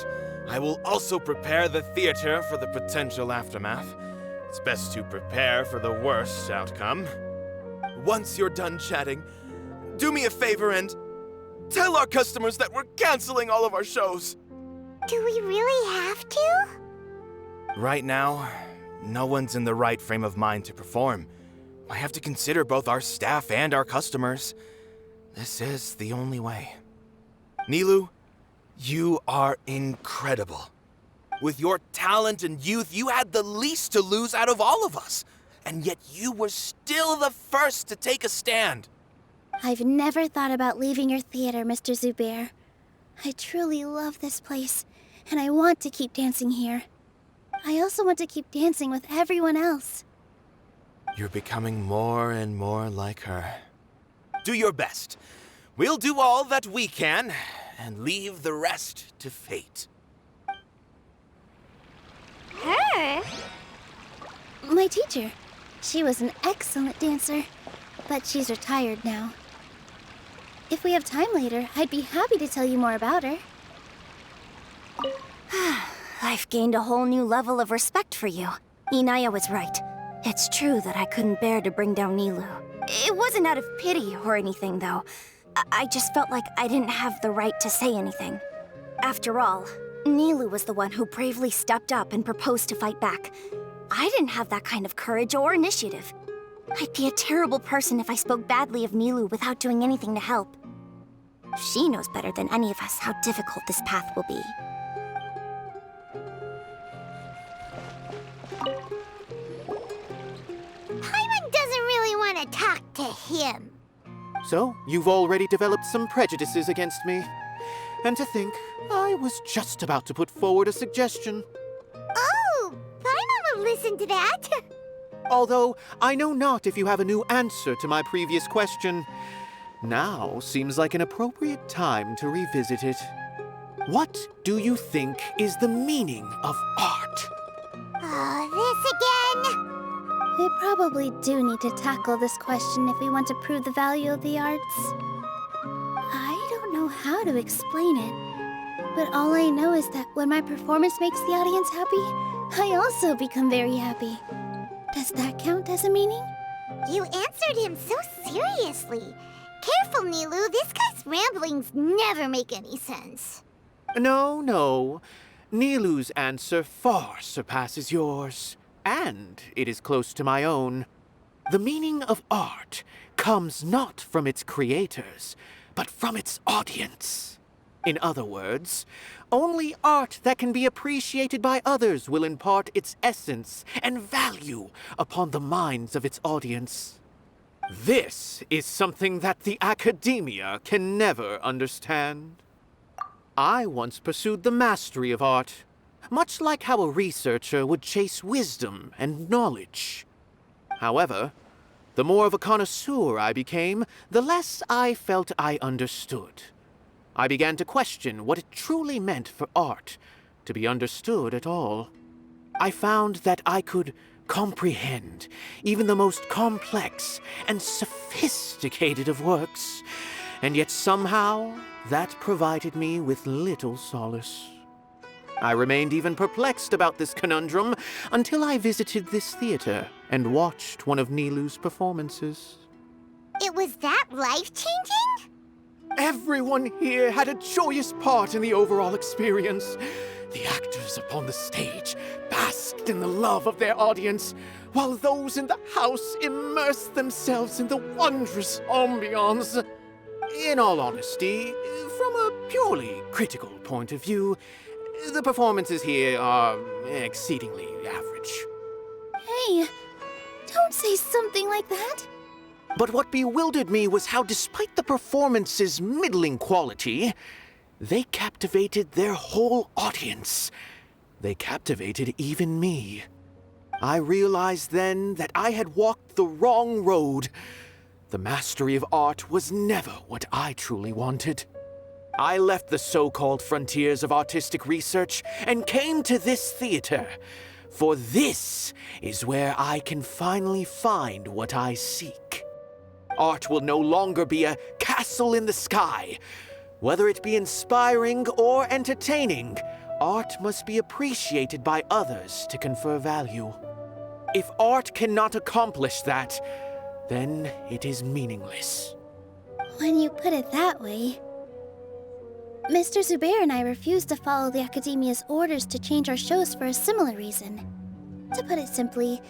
I will also prepare the theater for the potential aftermath. It's best to prepare for the worst outcome. Once you're done chatting, do me a favor and tell our customers that we're canceling all of our shows. Do we really have to? Right now, no one's in the right frame of mind to perform. I have to consider both our staff and our customers. This is the only way. Nilou, you are incredible. With your talent and youth, you had the least to lose out of all of us. And yet you were still the first to take a stand. I've never thought about leaving your theater, Mr. Zubair. I truly love this place, and I want to keep dancing here. I also want to keep dancing with everyone else. You're becoming more and more like her. Do your best. We'll do all that we can, and leave the rest to fate. Her? My teacher. She was an excellent dancer, but she's retired now. If we have time later, I'd be happy to tell you more about her. I've gained a whole new level of respect for you. Inaya was right. It's true that I couldn't bear to bring down Nilou. It wasn't out of pity or anything, though. I just felt like I didn't have the right to say anything. After all, Nilou was the one who bravely stepped up and proposed to fight back. I didn't have that kind of courage or initiative. I'd be a terrible person if I spoke badly of Nilou without doing anything to help. She knows better than any of us how difficult this path will be. Paimon doesn't really want to talk to him. So, you've already developed some prejudices against me. And to think, I was just about to put forward a suggestion. Oh, Paimon will listen to that. Although, I know not if you have a new answer to my previous question. Now seems like an appropriate time to revisit it. What do you think is the meaning of art? Oh, this again? We probably do need to tackle this question if we want to prove the value of the arts. I don't know how to explain it, but all I know is that when my performance makes the audience happy, I also become very happy. Does that count as a meaning? You answered him so seriously. Careful, Nilou. This guy's ramblings never make any sense. No. Nilou's answer far surpasses yours, and it is close to my own. The meaning of art comes not from its creators, but from its audience. In other words, only art that can be appreciated by others will impart its essence and value upon the minds of its audience. This is something that the academia can never understand. I once pursued the mastery of art, much like how a researcher would chase wisdom and knowledge. However, the more of a connoisseur I became, the less I felt I understood. I began to question what it truly meant for art to be understood at all. I found that I could comprehend even the most complex and sophisticated of works, and yet somehow that provided me with little solace. I remained even perplexed about this conundrum until I visited this theater and watched one of Nilou's performances. It was that life-changing? Everyone here had a joyous part in the overall experience. The actors upon the stage basked in the love of their audience, while those in the house immersed themselves in the wondrous ambiance. In all honesty, from a purely critical point of view, the performances here are exceedingly average. Hey, don't say something like that. But what bewildered me was how, despite the performance's middling quality, they captivated their whole audience. They captivated even me. I realized then that I had walked the wrong road. The mastery of art was never what I truly wanted. I left the so-called frontiers of artistic research and came to this theater, for this is where I can finally find what I seek. Art will no longer be a castle in the sky. Whether it be inspiring or entertaining, art must be appreciated by others to confer value. If art cannot accomplish that, then it is meaningless. When you put it that way... Mr. Zubair and I refused to follow the Academia's orders to change our shows for a similar reason. To put it simply,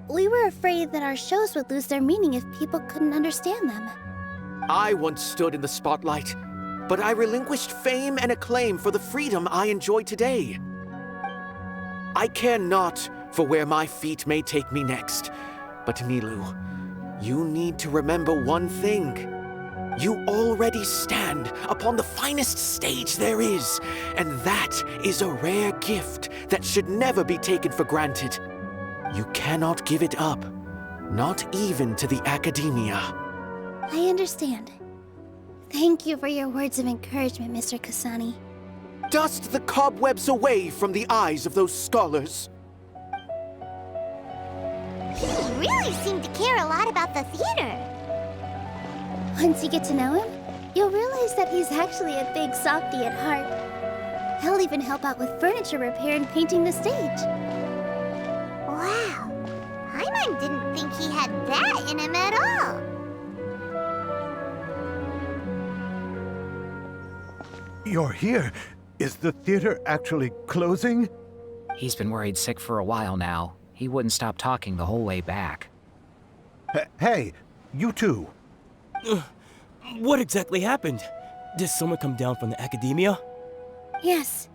we were afraid that our shows would lose their meaning if people couldn't understand them. I once stood in the spotlight, but I relinquished fame and acclaim for the freedom I enjoy today. I care not for where my feet may take me next, but Nilou, you need to remember one thing. You already stand upon the finest stage there is, and that is a rare gift that should never be taken for granted. You cannot give it up, not even to the academia. I understand. Thank you for your words of encouragement, Mr. Kasani. Dust the cobwebs away from the eyes of those scholars. He really seemed to care a lot about the theater. Once you get to know him, you'll realize that he's actually a big softy at heart. He'll even help out with furniture repair and painting the stage. Wow. Paimon didn't think he had that in him at all. You're here. Is the theater actually closing? He's been worried sick for a while now. He wouldn't stop talking the whole way back. Hey, you two. What exactly happened? Did someone come down from the academia? Yes.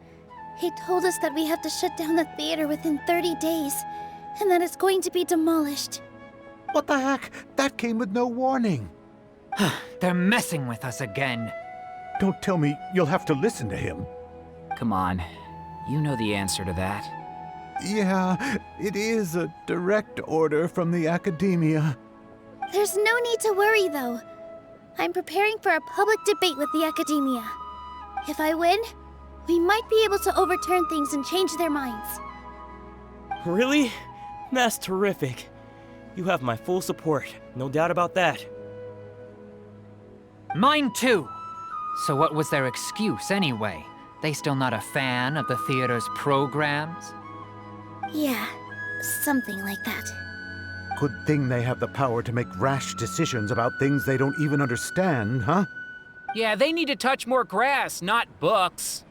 He told us that we have to shut down the theater within 30 days, and that it's going to be demolished. What the heck? That came with no warning. They're messing with us again. Don't tell me you'll have to listen to him. Come on. You know the answer to that. Yeah, it is a direct order from the academia. There's no need to worry, though. I'm preparing for a public debate with the academia. If I win, we might be able to overturn things and change their minds. Really? That's terrific. You have my full support, no doubt about that. Mine too! So what was their excuse anyway? They still not a fan of the theater's programs? Yeah, something like that. Good thing they have the power to make rash decisions about things they don't even understand, huh? Yeah, they need to touch more grass, not books.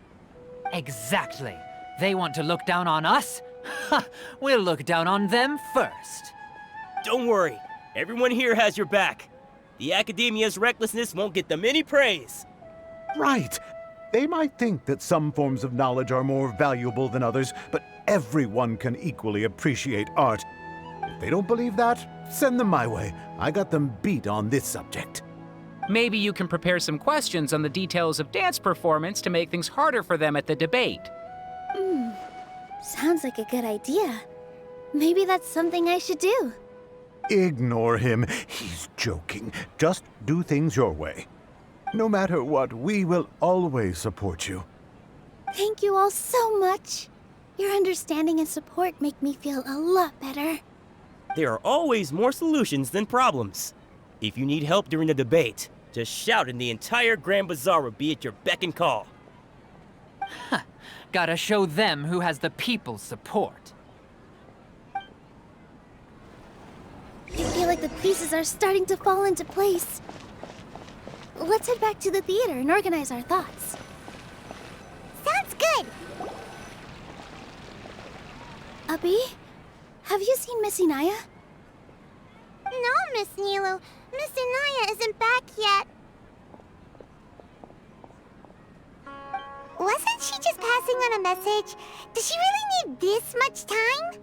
Exactly. They want to look down on us? Ha! We'll look down on them first. Don't worry, everyone here has your back. The Academia's recklessness won't get them any praise. Right. They might think that some forms of knowledge are more valuable than others, but everyone can equally appreciate art. If they don't believe that, send them my way. I got them beat on this subject. Maybe you can prepare some questions on the details of dance performance to make things harder for them at the debate. Sounds like a good idea. Maybe that's something I should do. Ignore him. He's joking. Just do things your way. No matter what, we will always support you. Thank you all so much. Your understanding and support make me feel a lot better. There are always more solutions than problems. If you need help during the debate, just shout and the entire Grand Bazaar will be at your beck and call. Huh. Gotta show them who has the people's support. I feel like the pieces are starting to fall into place. Let's head back to the theater and organize our thoughts. Sounds good. Abby, have you seen Miss Inaya? No, Miss Nilou. Miss Inaya isn't back yet. Wasn't she just passing on a message? Does she really need this much time?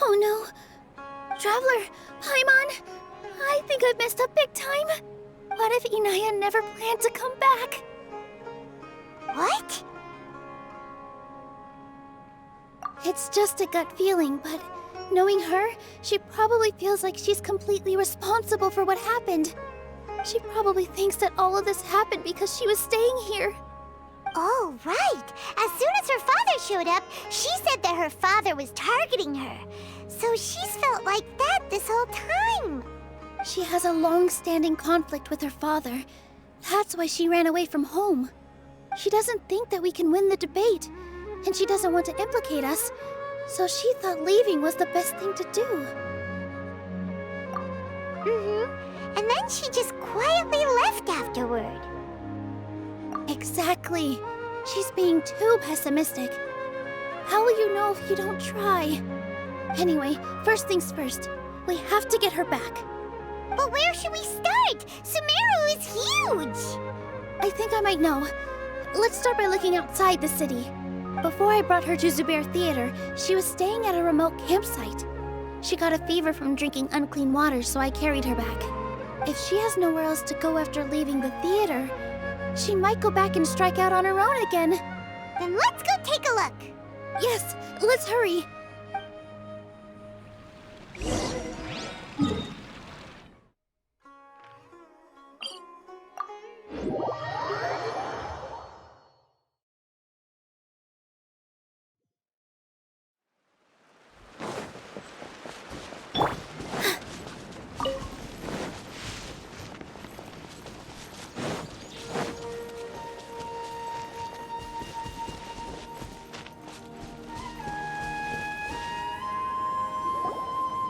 Oh no. Traveler, Paimon, I think I've messed up big time. What if Inaya never planned to come back? What? It's just a gut feeling, but knowing her, she probably feels like she's completely responsible for what happened. She probably thinks that all of this happened because she was staying here. Oh, right. As soon as her father showed up, she said that her father was targeting her. So she's felt like that this whole time. She has a long-standing conflict with her father. That's why she ran away from home. She doesn't think that we can win the debate, and she doesn't want to implicate us, so she thought leaving was the best thing to do. And then she just quietly left afterward. Exactly. She's being too pessimistic. How will you know if you don't try? Anyway, first things first. We have to get her back. But where should we start? Sumeru is huge! I think I might know. Let's start by looking outside the city. Before I brought her to Zubair Theater, she was staying at a remote campsite. She got a fever from drinking unclean water, so I carried her back. If she has nowhere else to go after leaving the theater, she might go back and strike out on her own again. Then let's go take a look. Yes, let's hurry.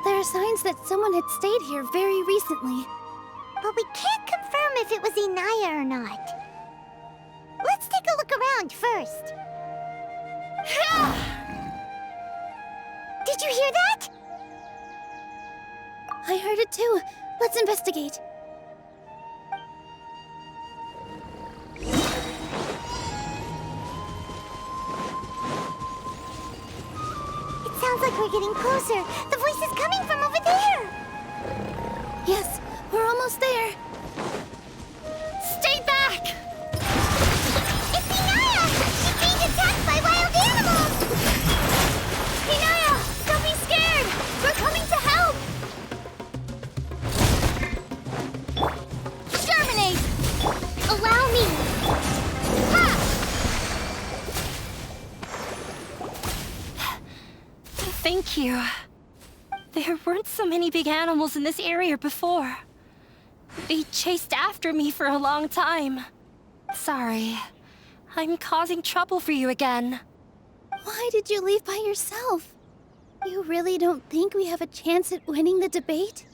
There are signs that someone had stayed here very recently. But we can't confirm if it was Inaya or not. Let's take a look around first. Did you hear that? I heard it too. Let's investigate. It sounds like we're getting closer. The voice is coming from over there. Yes, we're almost there. Stay back! It's Inaya! She's being attacked by wild animals! Inaya, don't be scared! We're coming to help! Exterminate! Allow me! Ha! Thank you. There weren't so many big animals in this area before. They chased after me for a long time. Sorry. I'm causing trouble for you again. Why did you leave by yourself? You really don't think we have a chance at winning the debate?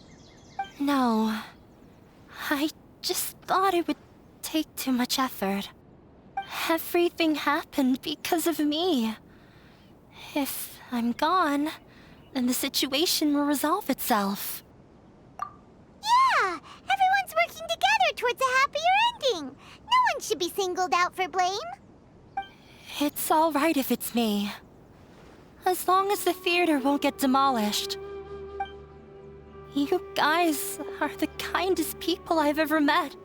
No. I just thought it would take too much effort. Everything happened because of me. If I'm gone, then the situation will resolve itself. Yeah! Everyone's working together towards a happier ending. No one should be singled out for blame. It's all right if it's me. As long as the theater won't get demolished. You guys are the kindest people I've ever met.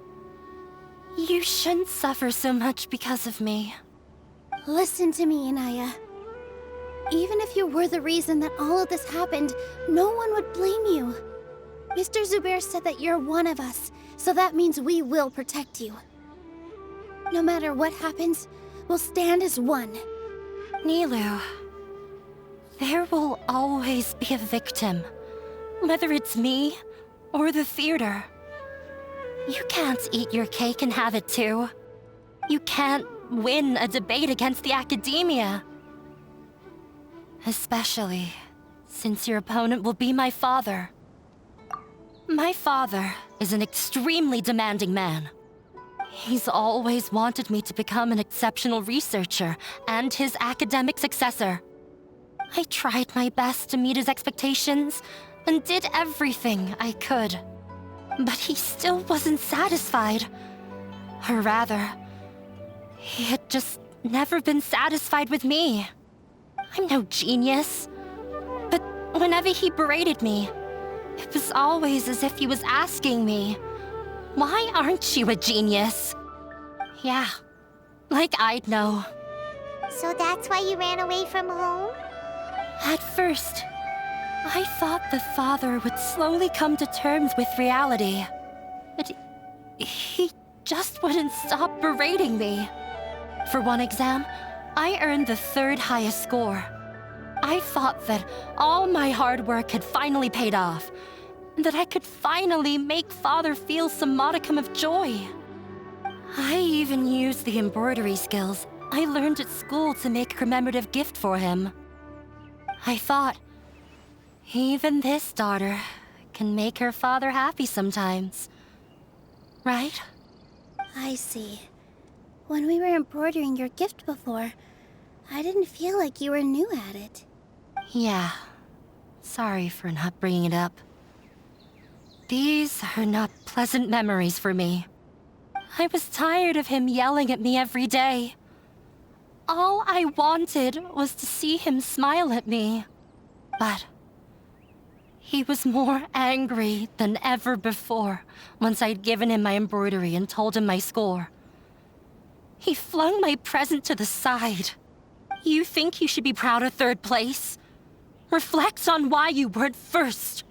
You shouldn't suffer so much because of me. Listen to me, Inaya. Even if you were the reason that all of this happened, no one would blame you. Mr. Zubair said that you're one of us, so that means we will protect you. No matter what happens, we'll stand as one. Nilou, there will always be a victim, whether it's me or the theater. You can't eat your cake and have it too. You can't win a debate against the academia. Especially since your opponent will be my father. My father is an extremely demanding man. He's always wanted me to become an exceptional researcher and his academic successor. I tried my best to meet his expectations and did everything I could. But he still wasn't satisfied. Or rather, he had just never been satisfied with me. I'm no genius. But whenever he berated me, it was always as if he was asking me, "Why aren't you a genius?" Yeah, like I'd know. So that's why you ran away from home? At first, I thought the father would slowly come to terms with reality. But he just wouldn't stop berating me. For one exam, I earned the third highest score. I thought that all my hard work had finally paid off, and that I could finally make Father feel some modicum of joy. I even used the embroidery skills I learned at school to make a commemorative gift for him. I thought, even this daughter can make her father happy sometimes. Right? I see. When we were embroidering your gift before, I didn't feel like you were new at it. Yeah. Sorry for not bringing it up. These are not pleasant memories for me. I was tired of him yelling at me every day. All I wanted was to see him smile at me. But he was more angry than ever before once I'd given him my embroidery and told him my score. He flung my present to the side. You think you should be proud of third place? Reflect on why you weren't first.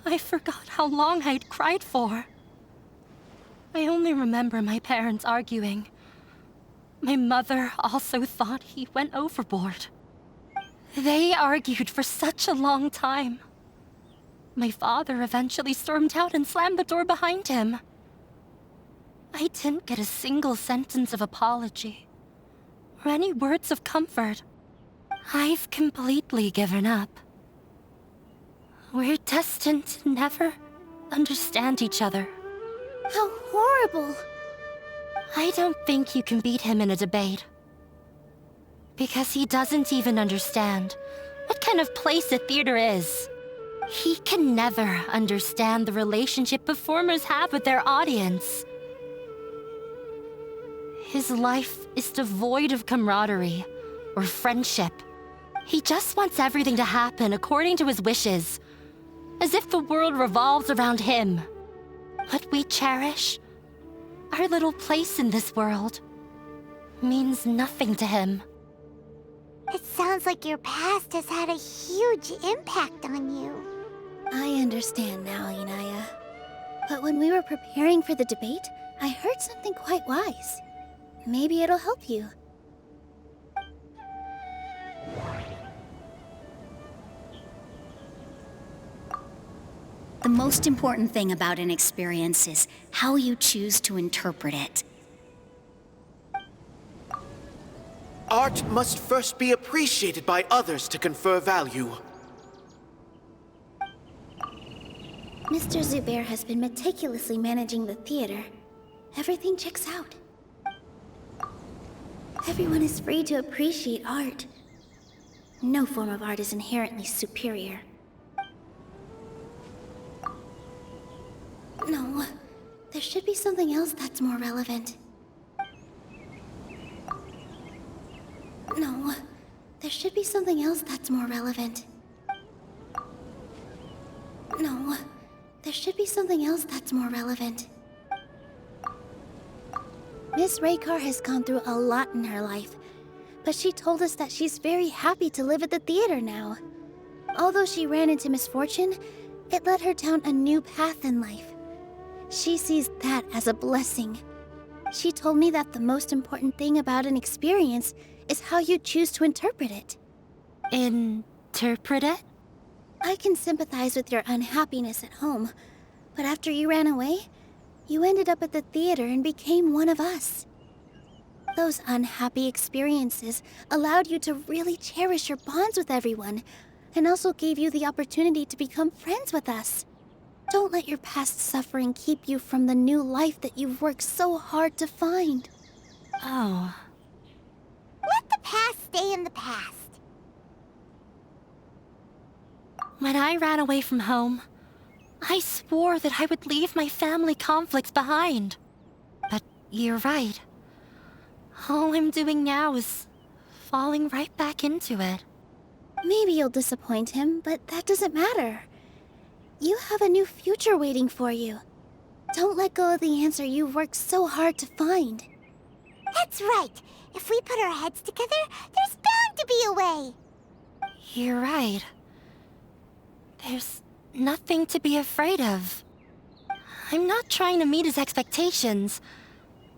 I forgot how long I'd cried for. I only remember my parents arguing. My mother also thought he went overboard. They argued for such a long time. My father eventually stormed out and slammed the door behind him. I didn't get a single sentence of apology or any words of comfort. I've completely given up. We're destined to never understand each other. How horrible! I don't think you can beat him in a debate. Because he doesn't even understand what kind of place a theater is. He can never understand the relationship performers have with their audience. His life is devoid of camaraderie or friendship. He just wants everything to happen according to his wishes, as if the world revolves around him. What we cherish, our little place in this world, means nothing to him. It sounds like your past has had a huge impact on you. I understand now, Inaya. But when we were preparing for the debate, I heard something quite wise. Maybe it'll help you. The most important thing about an experience is how you choose to interpret it. Art must first be appreciated by others to confer value. Mr. Zubair has been meticulously managing the theater. Everything checks out. Everyone is free to appreciate art. No form of art is inherently superior. No, there should be something else that's more relevant. No, there should be something else that's more relevant. No, there should be something else that's more relevant. Miss Raykar has gone through a lot in her life, but she told us that she's very happy to live at the theater now. Although she ran into misfortune, it led her down a new path in life. She sees that as a blessing. She told me that the most important thing about an experience is how you choose to interpret it. Interpret it? I can sympathize with your unhappiness at home, but after you ran away, you ended up at the theater and became one of us. Those unhappy experiences allowed you to really cherish your bonds with everyone, and also gave you the opportunity to become friends with us. Don't let your past suffering keep you from the new life that you've worked so hard to find. Oh. Let the past stay in the past. When I ran away from home, I swore that I would leave my family conflicts behind. But you're right. All I'm doing now is falling right back into it. Maybe you'll disappoint him, but that doesn't matter. You have a new future waiting for you. Don't let go of the answer you've worked so hard to find. That's right. If we put our heads together, there's bound to be a way. You're right. There's nothing to be afraid of. I'm not trying to meet his expectations.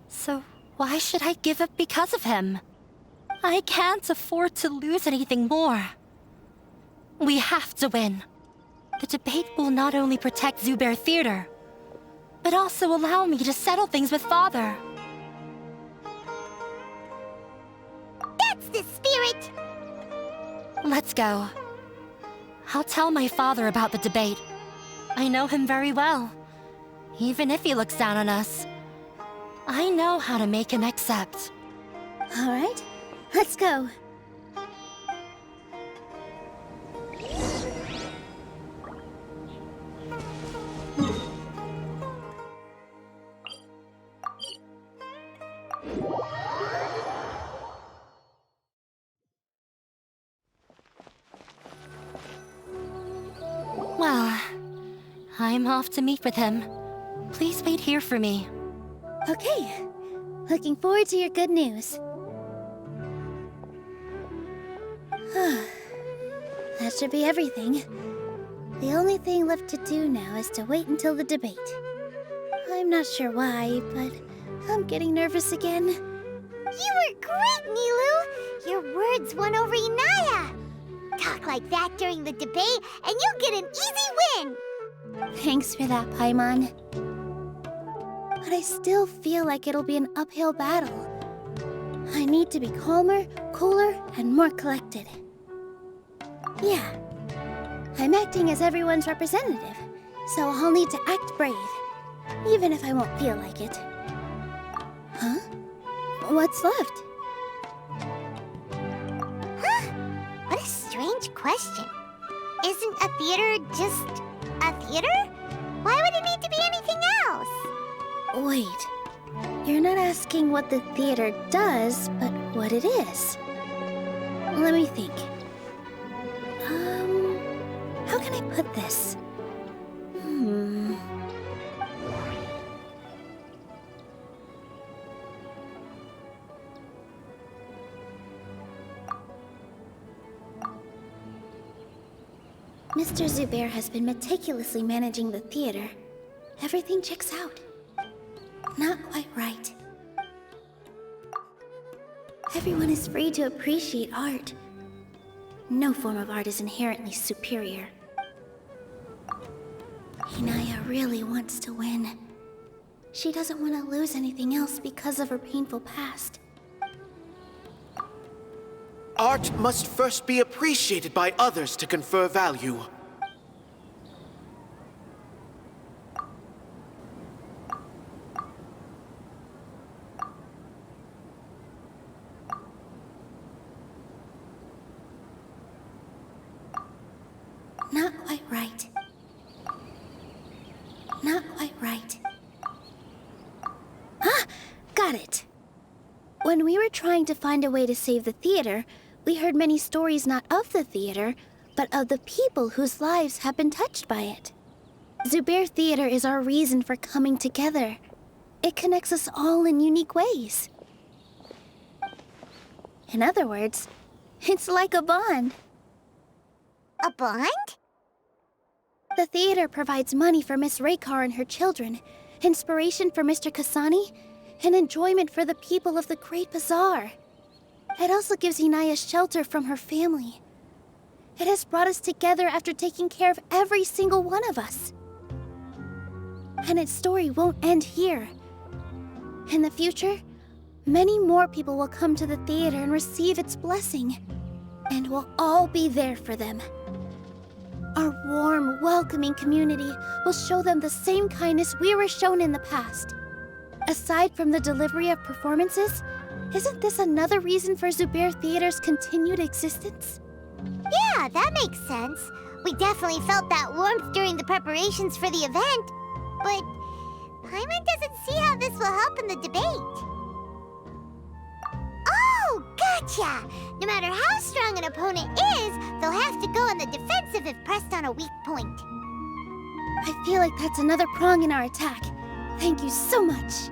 So why should I give up because of him? I can't afford to lose anything more. We have to win. The debate will not only protect Zubair Theater, but also allow me to settle things with Father. That's the spirit! Let's go. I'll tell my father about the debate. I know him very well. Even if he looks down on us, I know how to make him accept. All right, let's go. Well, I'm off to meet with him. Please wait here for me. Okay, looking forward to your good news. That should be everything. The only thing left to do now is to wait until the debate. I'm not sure why, but I'm getting nervous again. You were great, Nilou! Your words won over Inaya! Talk like that during the debate, and you'll get an easy win! Thanks for that, Paimon. But I still feel like it'll be an uphill battle. I need to be calmer, cooler, and more collected. Yeah, I'm acting as everyone's representative, so I'll need to act brave, even if I won't feel like it. Huh? What's left? Huh? What a strange question. Isn't a theater just a theater? Why would it need to be anything else? Wait, you're not asking what the theater does, but what it is. Let me think. How can I put this? Mr. Zubair has been meticulously managing the theater. Everything checks out. Not quite right. Everyone is free to appreciate art. No form of art is inherently superior. Inaya really wants to win. She doesn't want to lose anything else because of her painful past. Art must first be appreciated by others to confer value. Not quite right. Not quite right. Ah! Got it! When we were trying to find a way to save the theater, we heard many stories not of the theater, but of the people whose lives have been touched by it. Zubair Theater is our reason for coming together. It connects us all in unique ways. In other words, it's like a bond. A bond? The theater provides money for Miss Raykar and her children, inspiration for Mr. Kasani, and enjoyment for the people of the Great Bazaar. It also gives Inaya shelter from her family. It has brought us together after taking care of every single one of us. And its story won't end here. In the future, many more people will come to the theater and receive its blessing. And we'll all be there for them. Our warm, welcoming community will show them the same kindness we were shown in the past. Aside from the delivery of performances, isn't this another reason for Zubair Theater's continued existence? Yeah, that makes sense. We definitely felt that warmth during the preparations for the event. But Paimon doesn't see how this will help in the debate. Oh, gotcha! No matter how strong an opponent is, they'll have to go on the defensive if pressed on a weak point. I feel like that's another prong in our attack. Thank you so much.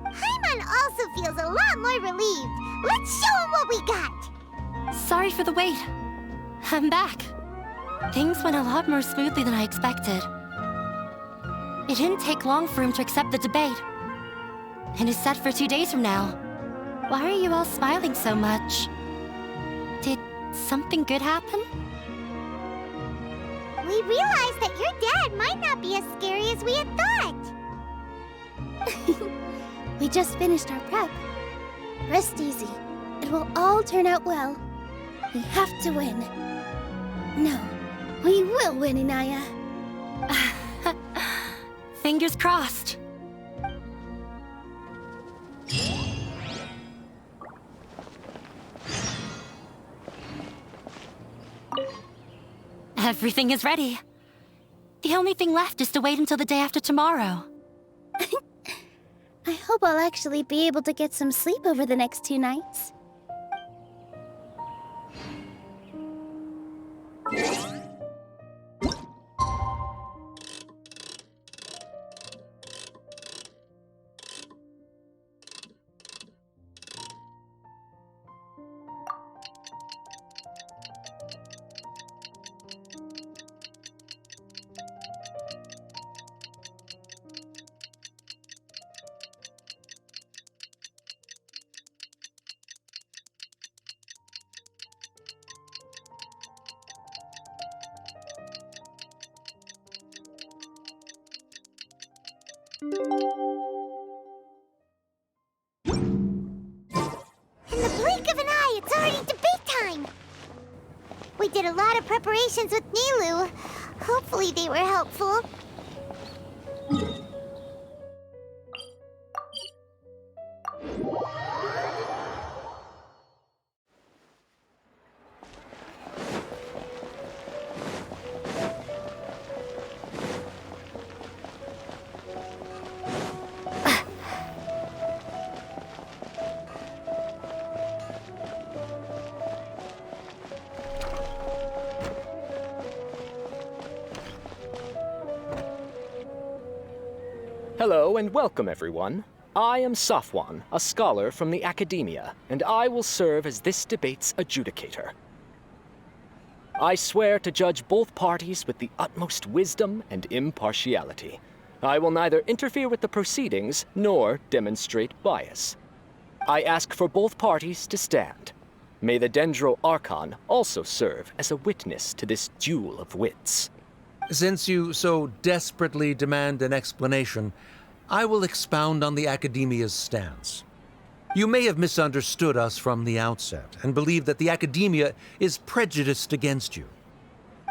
Paimon also feels a lot more relieved. Let's show him what we got! Sorry for the wait. I'm back. Things went a lot more smoothly than I expected. It didn't take long for him to accept the debate. And it's set for 2 days from now. Why are you all smiling so much? Did something good happen? We realized that your dad might not be as scary as we had thought. We just finished our prep. Rest easy. It will all turn out well. We have to win. No, we will win, Inaya. Fingers crossed. Everything is ready. The only thing left is to wait until the day after tomorrow. I hope I'll actually be able to get some sleep over the next 2 nights. In the blink of an eye, it's already debate time! We did a lot of preparations with Nilou. Hopefully they were helpful. Hello and welcome, everyone. I am Safwan, a scholar from the Academia, and I will serve as this debate's adjudicator. I swear to judge both parties with the utmost wisdom and impartiality. I will neither interfere with the proceedings nor demonstrate bias. I ask for both parties to stand. May the Dendro Archon also serve as a witness to this duel of wits. Since you so desperately demand an explanation, I will expound on the Academia's stance. You may have misunderstood us from the outset and believe that the Academia is prejudiced against you.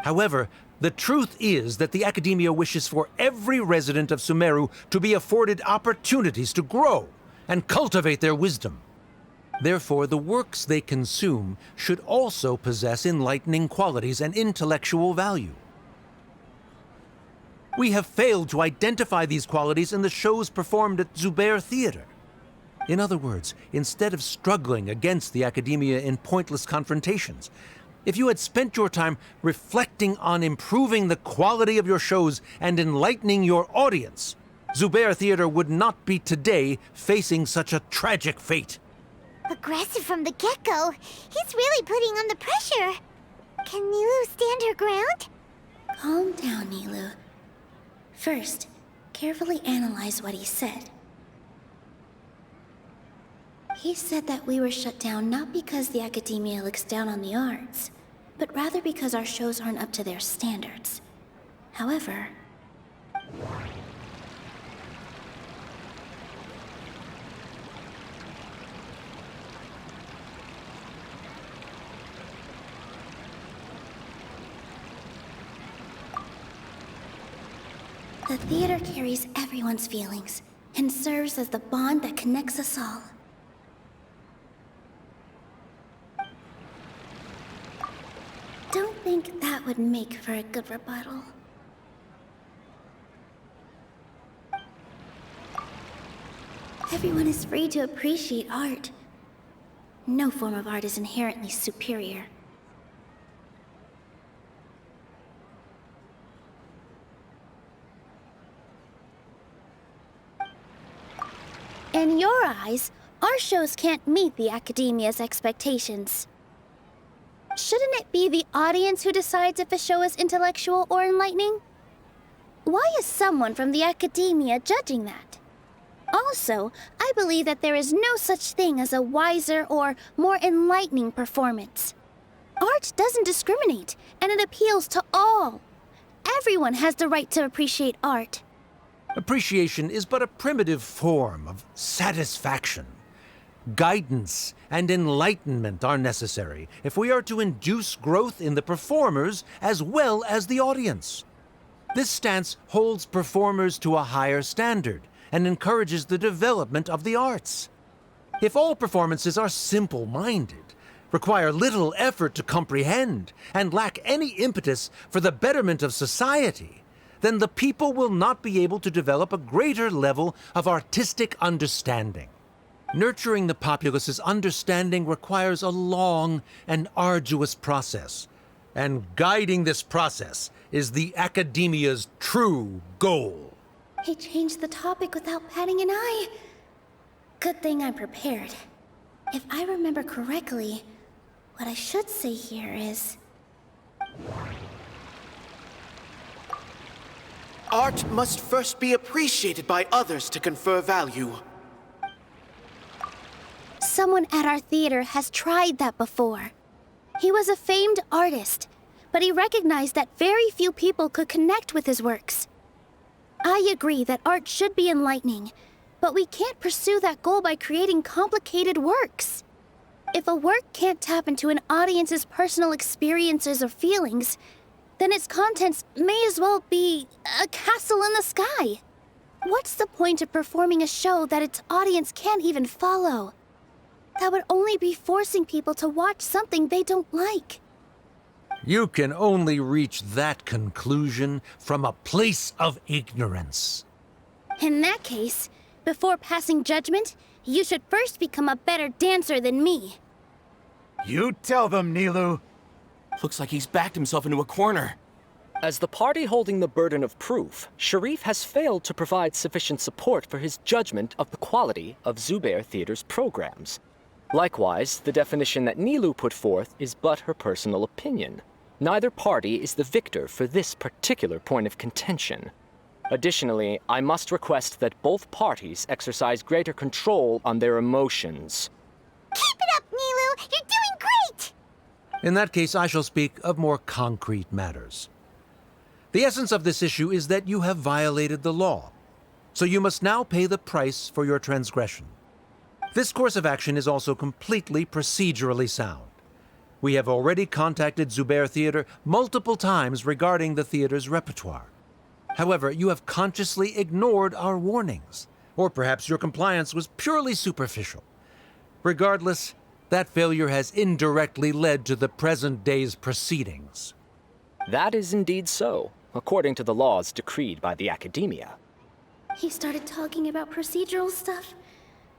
However, the truth is that the Academia wishes for every resident of Sumeru to be afforded opportunities to grow and cultivate their wisdom. Therefore, the works they consume should also possess enlightening qualities and intellectual value. We have failed to identify these qualities in the shows performed at Zubair Theater. In other words, instead of struggling against the Academia in pointless confrontations, if you had spent your time reflecting on improving the quality of your shows and enlightening your audience, Zubair Theater would not be today facing such a tragic fate. Aggressive from the get-go. He's really putting on the pressure. Can Nilou stand her ground? Calm down, Nilou. First, carefully analyze what he said. He said that we were shut down not because the Academia looks down on the arts, but rather because our shows aren't up to their standards. However, the theater carries everyone's feelings and serves as the bond that connects us all. Don't think that would make for a good rebuttal. Everyone is free to appreciate art. No form of art is inherently superior. In your eyes, our shows can't meet the Academia's expectations. Shouldn't it be the audience who decides if a show is intellectual or enlightening? Why is someone from the Academia judging that? Also, I believe that there is no such thing as a wiser or more enlightening performance. Art doesn't discriminate, and it appeals to all. Everyone has the right to appreciate art. Appreciation is but a primitive form of satisfaction. Guidance and enlightenment are necessary if we are to induce growth in the performers as well as the audience. This stance holds performers to a higher standard and encourages the development of the arts. If all performances are simple-minded, require little effort to comprehend, and lack any impetus for the betterment of society, then the people will not be able to develop a greater level of artistic understanding. Nurturing the populace's understanding requires a long and arduous process, and guiding this process is the Academia's true goal. He changed the topic without batting an eye. Good thing I'm prepared. If I remember correctly, what I should say here is... Art must first be appreciated by others to confer value. Someone at our theater has tried that before. He was a famed artist, but he recognized that very few people could connect with his works. I agree that art should be enlightening, but we can't pursue that goal by creating complicated works. If a work can't tap into an audience's personal experiences or feelings, then its contents may as well be a castle in the sky. What's the point of performing a show that its audience can't even follow? That would only be forcing people to watch something they don't like. You can only reach that conclusion from a place of ignorance. In that case, before passing judgment, you should first become a better dancer than me. You tell them, Nilou. Looks like he's backed himself into a corner. As the party holding the burden of proof, Sharif has failed to provide sufficient support for his judgment of the quality of Zubair Theater's programs. Likewise, the definition that Nilou put forth is but her personal opinion. Neither party is the victor for this particular point of contention. Additionally, I must request that both parties exercise greater control on their emotions. Keep it up, Nilou! You're doing great! In that case, I shall speak of more concrete matters. The essence of this issue is that you have violated the law, so you must now pay the price for your transgression. This course of action is also completely procedurally sound. We have already contacted Zubair Theater multiple times regarding the theater's repertoire. However, you have consciously ignored our warnings, or perhaps your compliance was purely superficial. Regardless, that failure has indirectly led to the present day's proceedings. That is indeed so, according to the laws decreed by the Academia. He started talking about procedural stuff,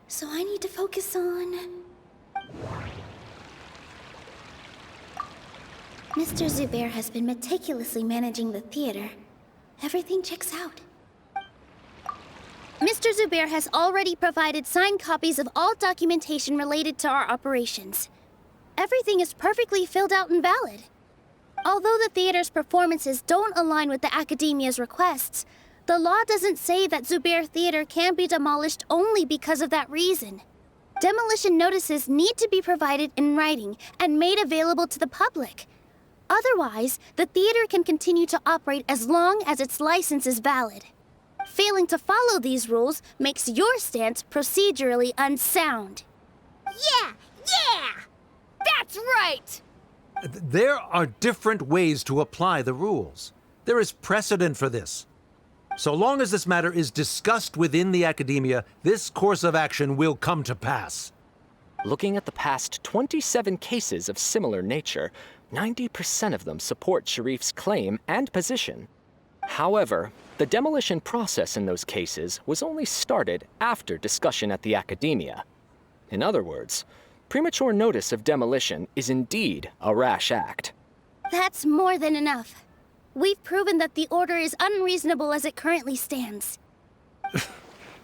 so I need to focus on... Mr. Zubair has been meticulously managing the theater. Everything checks out. Mr. Zubair has already provided signed copies of all documentation related to our operations. Everything is perfectly filled out and valid. Although the theater's performances don't align with the Academia's requests, the law doesn't say that Zubair Theater can be demolished only because of that reason. Demolition notices need to be provided in writing and made available to the public. Otherwise, the theater can continue to operate as long as its license is valid. Failing to follow these rules makes your stance procedurally unsound. Yeah! That's right! There are different ways to apply the rules. There is precedent for this. So long as this matter is discussed within the Academia, this course of action will come to pass. Looking at the past 27 cases of similar nature, 90% of them support Sharif's claim and position. However, the demolition process in those cases was only started after discussion at the Academia. In other words, premature notice of demolition is indeed a rash act. That's more than enough. We've proven that the order is unreasonable as it currently stands.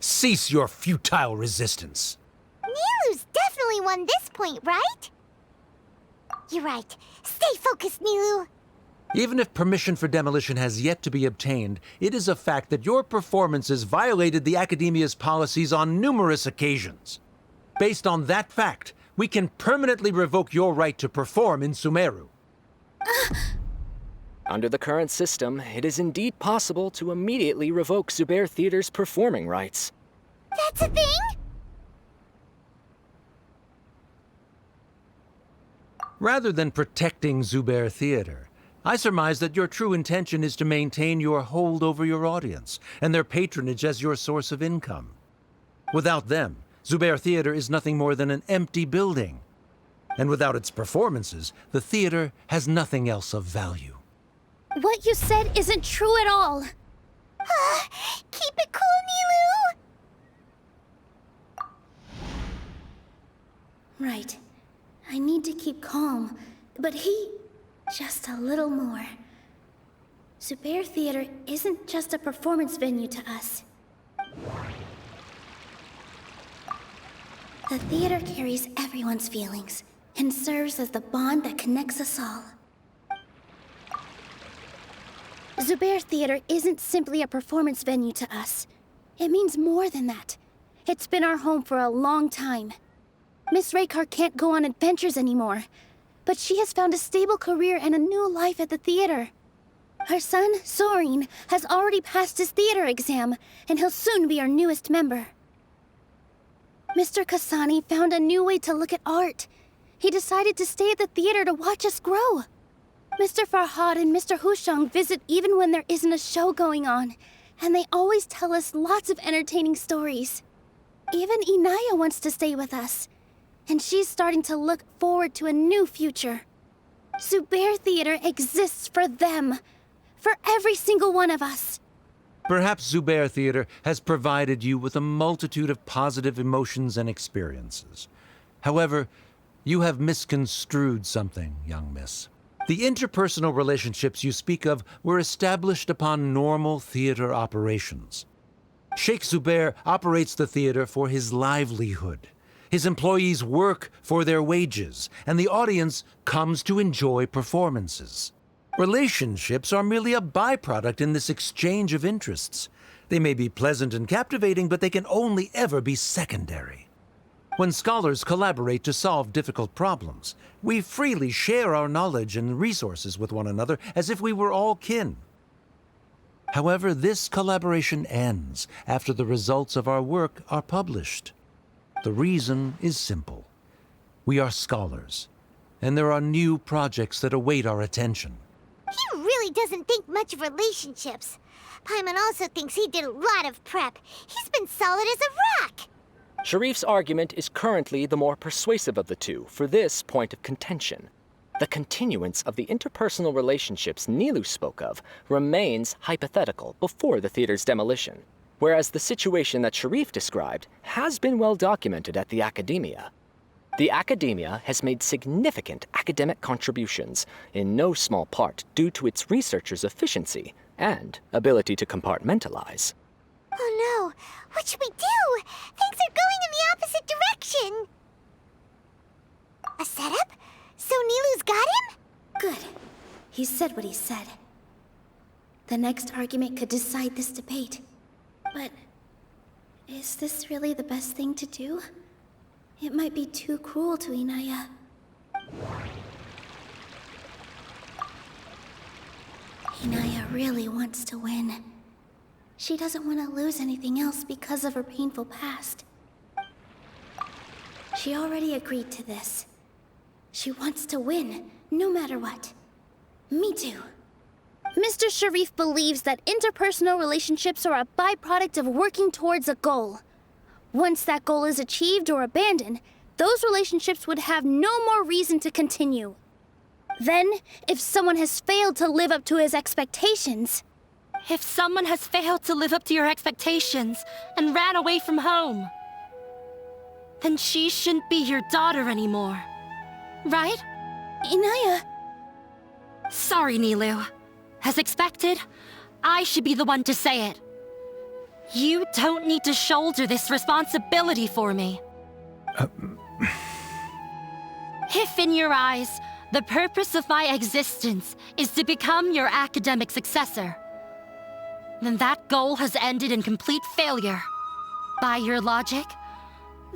Cease your futile resistance. Nilou's definitely won this point, right? You're right. Stay focused, Nilou. Even if permission for demolition has yet to be obtained, it is a fact that your performances violated the Academia's policies on numerous occasions. Based on that fact, we can permanently revoke your right to perform in Sumeru. Under the current system, it is indeed possible to immediately revoke Zubair Theater's performing rights. That's a thing? Rather than protecting Zubair Theater, I surmise that your true intention is to maintain your hold over your audience and their patronage as your source of income. Without them, Zubair Theater is nothing more than an empty building. And without its performances, the theater has nothing else of value. What you said isn't true at all. Keep it cool, Nilou! Right. I need to keep calm, but just a little more. Zubair Theater isn't just a performance venue to us. The theater carries everyone's feelings and serves as the bond that connects us all. Zubair Theater isn't simply a performance venue to us. It means more than that. It's been our home for a long time. Miss Raykar can't go on adventures anymore, but she has found a stable career and a new life at the theater. Her son, Soren, has already passed his theater exam, and he'll soon be our newest member. Mr. Kasani found a new way to look at art. He decided to stay at the theater to watch us grow. Mr. Farhad and Mr. Hushang visit even when there isn't a show going on, and they always tell us lots of entertaining stories. Even Inaya wants to stay with us, and she's starting to look forward to a new future. Zubair Theater exists for them, for every single one of us. Perhaps Zubair Theater has provided you with a multitude of positive emotions and experiences. However, you have misconstrued something, young miss. The interpersonal relationships you speak of were established upon normal theater operations. Sheikh Zubair operates the theater for his livelihood. His employees work for their wages, and the audience comes to enjoy performances. Relationships are merely a byproduct in this exchange of interests. They may be pleasant and captivating, but they can only ever be secondary. When scholars collaborate to solve difficult problems, we freely share our knowledge and resources with one another as if we were all kin. However, this collaboration ends after the results of our work are published. The reason is simple. We are scholars, and there are new projects that await our attention. He really doesn't think much of relationships. Paimon also thinks he did a lot of prep. He's been solid as a rock. Sharif's argument is currently the more persuasive of the two for this point of contention. The continuance of the interpersonal relationships Nilou spoke of remains hypothetical before the theater's demolition, whereas the situation that Sharif described has been well documented at the Academia. The Academia has made significant academic contributions, in no small part due to its researchers' efficiency and ability to compartmentalize. Oh no, what should we do? Things are going in the opposite direction. A setup? So Nilou's got him? Good. He said what he said. The next argument could decide this debate. But is this really the best thing to do? It might be too cruel to Inaya. Inaya really wants to win. She doesn't want to lose anything else because of her painful past. She already agreed to this. She wants to win, no matter what. Me too. Mr. Sharif believes that interpersonal relationships are a byproduct of working towards a goal. Once that goal is achieved or abandoned, those relationships would have no more reason to continue. Then, if someone has failed to live up to his expectations... If someone has failed to live up to your expectations and ran away from home, then she shouldn't be your daughter anymore. Right? Inaya... Sorry, Nilou. As expected, I should be the one to say it. You don't need to shoulder this responsibility for me. If in your eyes, the purpose of my existence is to become your academic successor, then that goal has ended in complete failure. By your logic,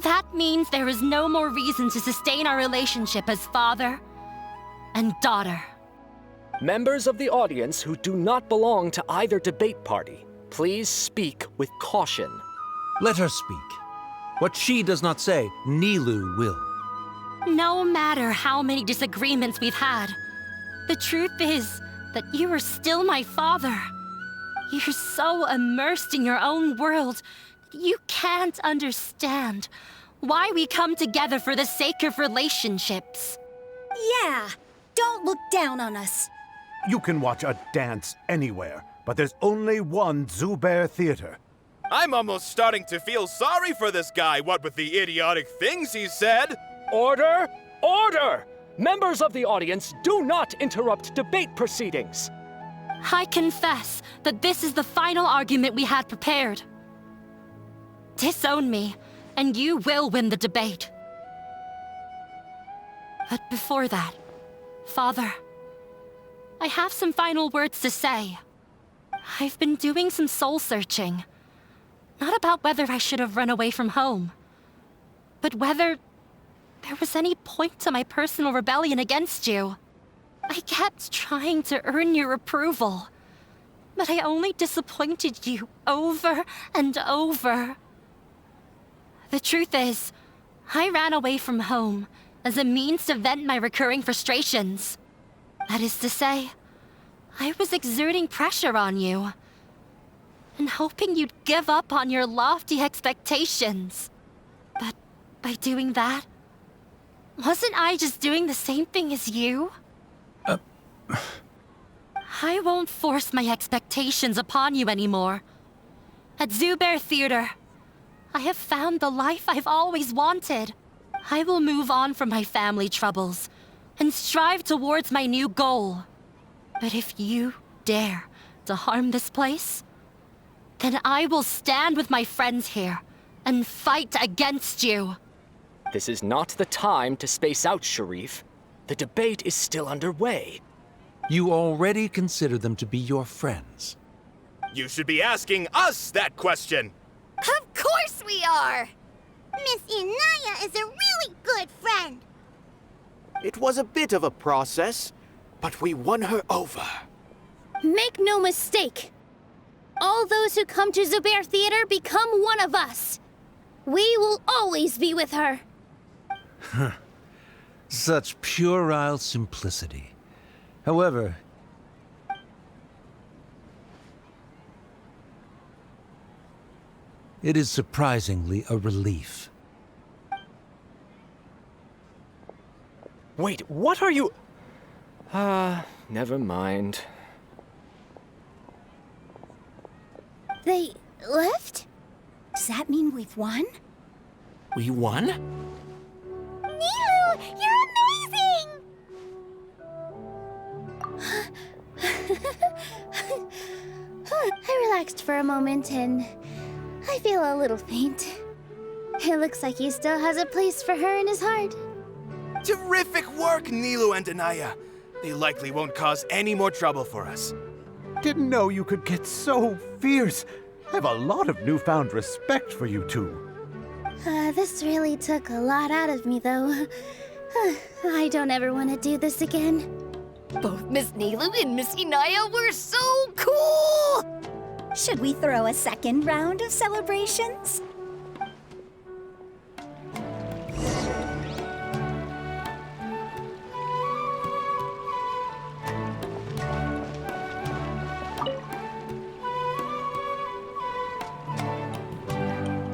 that means there is no more reason to sustain our relationship as father and daughter. Members of the audience who do not belong to either debate party, please speak with caution. Let her speak. What she does not say, Nilou will. No matter how many disagreements we've had, the truth is that you are still my father. You're so immersed in your own world, you can't understand why we come together for the sake of relationships. Yeah, don't look down on us. You can watch a dance anywhere, but there's only one Zubair Theater. I'm almost starting to feel sorry for this guy, what with the idiotic things he said. Order! Order! Members of the audience, do not interrupt debate proceedings. I confess that this is the final argument we had prepared. Disown me, and you will win the debate. But before that, Father, I have some final words to say. I've been doing some soul-searching. Not about whether I should have run away from home, but whether there was any point to my personal rebellion against you. I kept trying to earn your approval, but I only disappointed you over and over. The truth is, I ran away from home as a means to vent my recurring frustrations. That is to say, I was exerting pressure on you, and hoping you'd give up on your lofty expectations. But by doing that, wasn't I just doing the same thing as you? I won't force my expectations upon you anymore. At Zubair Theater, I have found the life I've always wanted. I will move on from my family troubles and strive towards my new goal. But if you dare to harm this place, then I will stand with my friends here and fight against you. This is not the time to space out, Sharif. The debate is still underway. You already consider them to be your friends. You should be asking us that question. Of course we are! Miss Inaya is a really good friend. It was a bit of a process, but we won her over. Make no mistake. all those who come to Zubair Theater become one of us. We will always be with her. Such puerile simplicity. However, it is surprisingly a relief. Wait, what are you... never mind. They left? Does that mean we've won? We won? Nilou, you're amazing! I relaxed for a moment and I feel a little faint. It looks like he still has a place for her in his heart. Terrific work, Nilou and Anaya. They likely won't cause any more trouble for us. Didn't know you could get so fierce. I have a lot of newfound respect for you two. This really took a lot out of me, though. I don't ever want to do this again. Both Miss Nilou and Miss Inaya were so cool! Should we throw a second round of celebrations?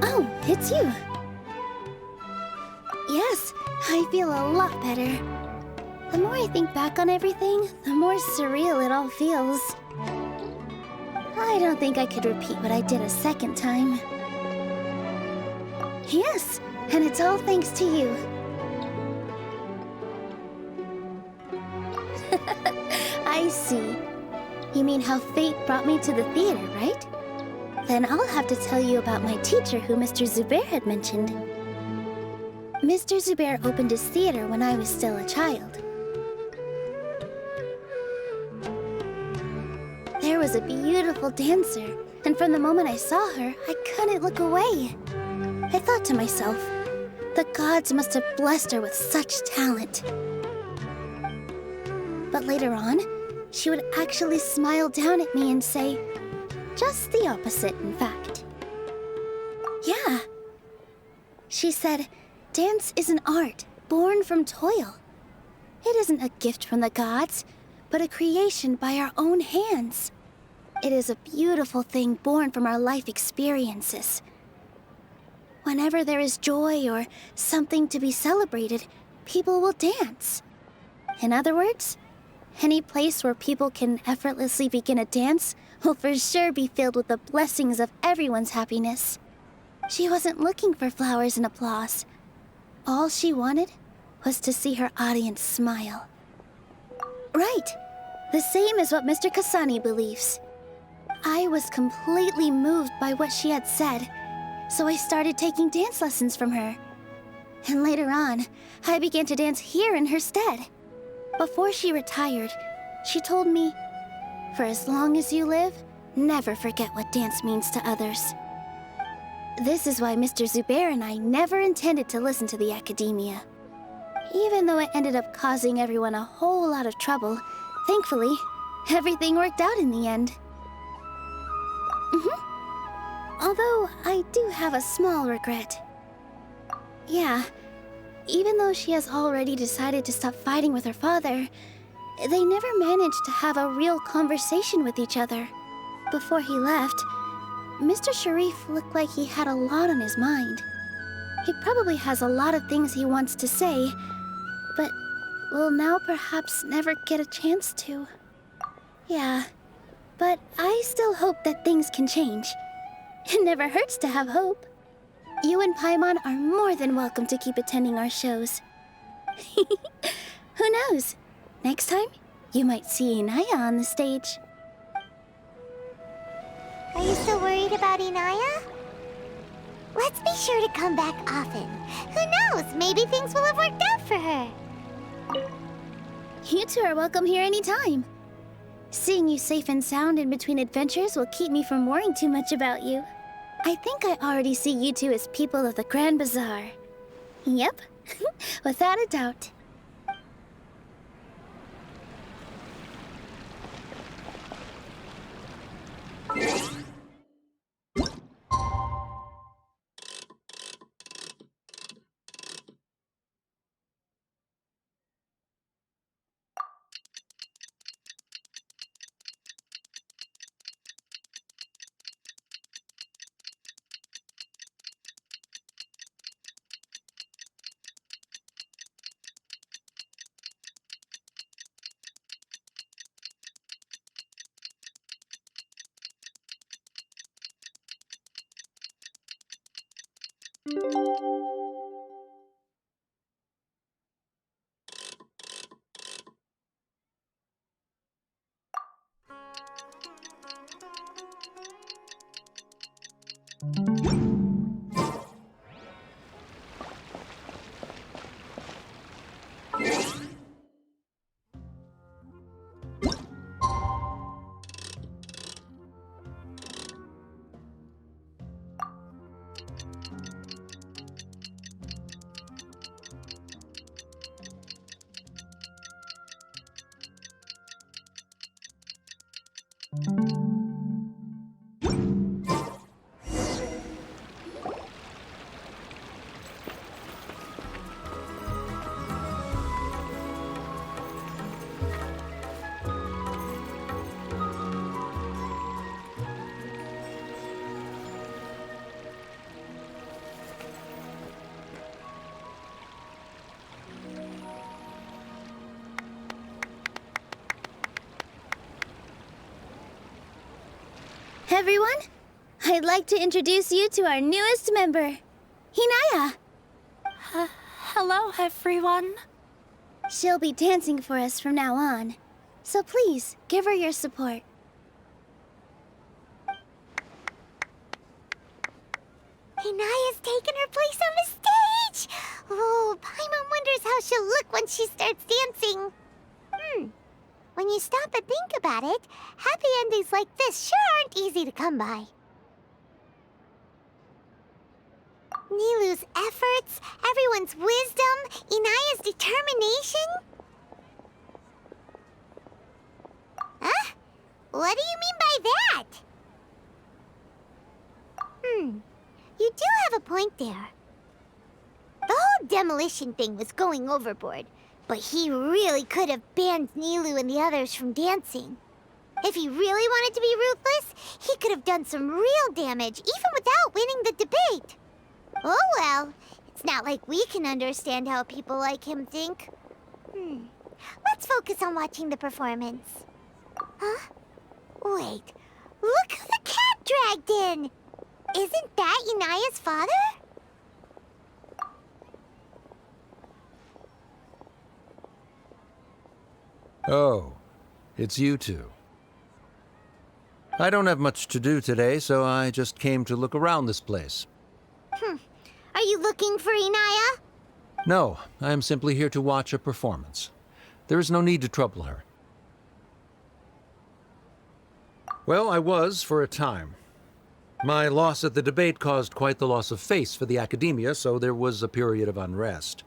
Oh, it's you. Yes, I feel a lot better. The more I think back on everything, the more surreal it all feels. I don't think I could repeat what I did a second time. Yes, and it's all thanks to you. I see. You mean how fate brought me to the theater, right? Then I'll have to tell you about my teacher who Mr. Zubair had mentioned. Mr. Zubair opened his theater when I was still a child. There was a beautiful dancer, and from the moment I saw her, I couldn't look away. I thought to myself, the gods must have blessed her with such talent. But later on, she would actually smile down at me and say, just the opposite, in fact. Yeah. She said, dance is an art born from toil. It isn't a gift from the gods, but a creation by our own hands. It is a beautiful thing born from our life experiences. Whenever there is joy or something to be celebrated, people will dance. In other words, any place where people can effortlessly begin a dance will for sure be filled with the blessings of everyone's happiness. She wasn't looking for flowers and applause. All she wanted was to see her audience smile. Right. The same as what Mr. Kasani believes. I was completely moved by what she had said, so I started taking dance lessons from her. And later on, I began to dance here in her stead. Before she retired, she told me, for as long as you live, never forget what dance means to others. This is why Mr. Zubair and I never intended to listen to the academia. Even though it ended up causing everyone a whole lot of trouble, thankfully, everything worked out in the end. Although, I do have a small regret. Yeah, even though she has already decided to stop fighting with her father, they never managed to have a real conversation with each other. Before he left, Mr. Sharif looked like he had a lot on his mind. He probably has a lot of things he wants to say, but will now perhaps never get a chance to. Yeah, but I still hope that things can change. It never hurts to have hope. You and Paimon are more than welcome to keep attending our shows. Who knows? Next time, you might see Inaya on the stage. Are you still worried about Inaya? Let's be sure to come back often. Who knows? Maybe things will have worked out for her. You two are welcome here anytime. Seeing you safe and sound in between adventures will keep me from worrying too much about you. I think I already see you two as people of the Grand Bazaar. Yep, without a doubt. Everyone, I'd like to introduce you to our newest member, Hinaya. Hello, everyone. She'll be dancing for us from now on, so please give her your support. Hinaya's taken her place on the stage! Oh, Paimon wonders how she'll look when she starts dancing. When you stop and think about it, happy endings like this sure aren't easy to come by. Nilou's efforts, everyone's wisdom, Inaya's determination. Huh? What do you mean by that? You do have a point there. The whole demolition thing was going overboard, but he really could have banned Nilou and the others from dancing. If he really wanted to be ruthless, he could have done some real damage, even without winning the debate. Oh well, it's not like we can understand how people like him think. Let's focus on watching the performance. Huh? Wait, look who the cat dragged in! Isn't that Inaya's father? Oh, it's you two. I don't have much to do today, so I just came to look around this place. Are you looking for Inaya? No, I am simply here to watch a performance. There is no need to trouble her. Well, I was for a time. My loss at the debate caused quite the loss of face for the academia, so there was a period of unrest.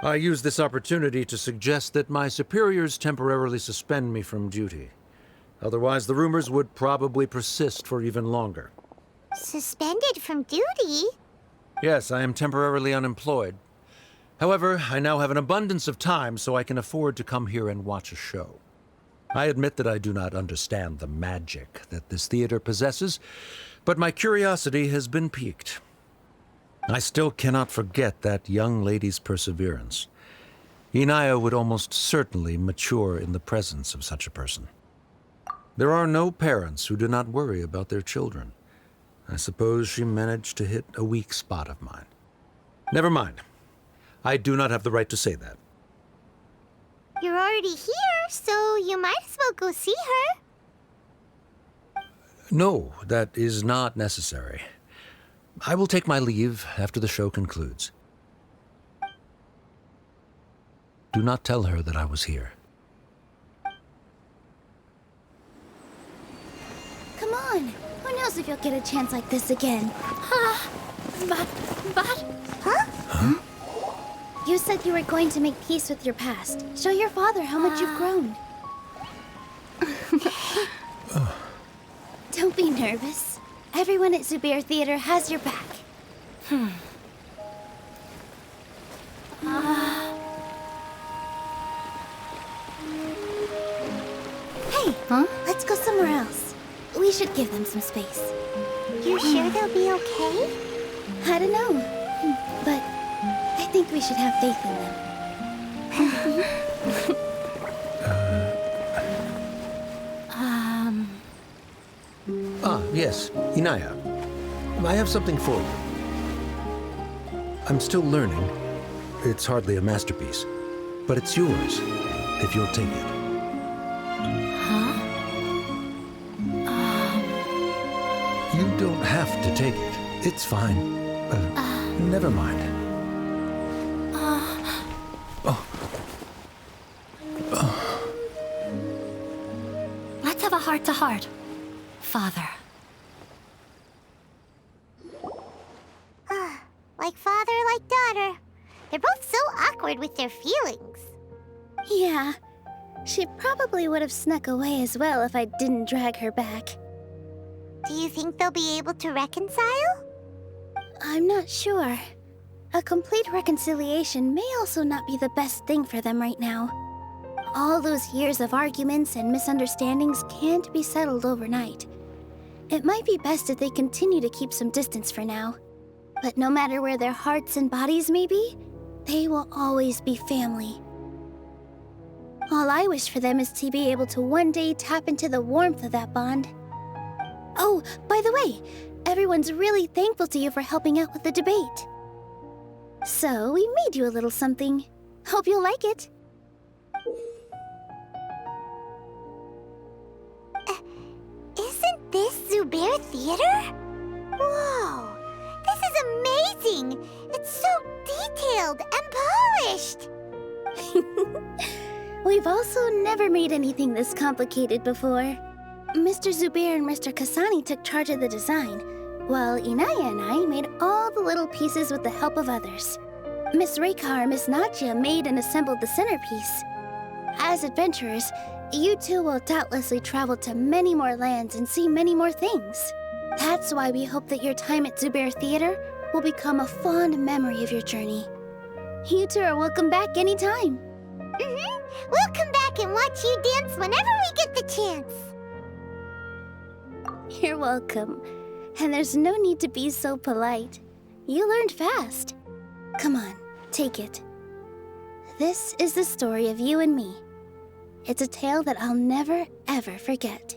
I used this opportunity to suggest that my superiors temporarily suspend me from duty. Otherwise, the rumors would probably persist for even longer. Suspended from duty? Yes, I am temporarily unemployed. However, I now have an abundance of time, so I can afford to come here and watch a show. I admit that I do not understand the magic that this theater possesses, but my curiosity has been piqued. I still cannot forget that young lady's perseverance. Inaya would almost certainly mature in the presence of such a person. There are no parents who do not worry about their children. I suppose she managed to hit a weak spot of mine. Never mind. I do not have the right to say that. You're already here, so you might as well go see her. No, that is not necessary. I will take my leave after the show concludes. Do not tell her that I was here. Come on. Who knows if you'll get a chance like this again? But... Huh? You said you were going to make peace with your past. Show your father how much you've grown. Don't be nervous. Everyone at Zubair Theater has your back. Hey, Let's go somewhere else. We should give them some space. You sure they'll be okay? I don't know, but I think we should have faith in them. Yes, Inaya. I have something for you. I'm still learning. It's hardly a masterpiece. But it's yours, if you'll take it. Huh? You don't have to take it. It's fine. Never mind. Let's have a heart-to-heart, Father. Like father, like daughter. They're both so awkward with their feelings. Yeah, she probably would have snuck away as well if I didn't drag her back. Do you think they'll be able to reconcile? I'm not sure. A complete reconciliation may also not be the best thing for them right now. All those years of arguments and misunderstandings can't be settled overnight. It might be best if they continue to keep some distance for now. But no matter where their hearts and bodies may be, they will always be family. All I wish for them is to be able to one day tap into the warmth of that bond. Oh, by the way, everyone's really thankful to you for helping out with the debate. So, we made you a little something. Hope you'll like it. Isn't this Zubair Theater? Whoa! This is amazing! It's so detailed and polished! We've also never made anything this complicated before. Mr. Zubair and Mr. Kasani took charge of the design, while Inaya and I made all the little pieces with the help of others. Miss Raykar and Miss Nadia made and assembled the centerpiece. As adventurers, you two will doubtlessly travel to many more lands and see many more things. That's why we hope that your time at Zubair Theater will become a fond memory of your journey. You two are welcome back anytime. We'll come back and watch you dance whenever we get the chance. You're welcome. And there's no need to be so polite. You learned fast. Come on, take it. This is the story of you and me. It's a tale that I'll never, ever forget.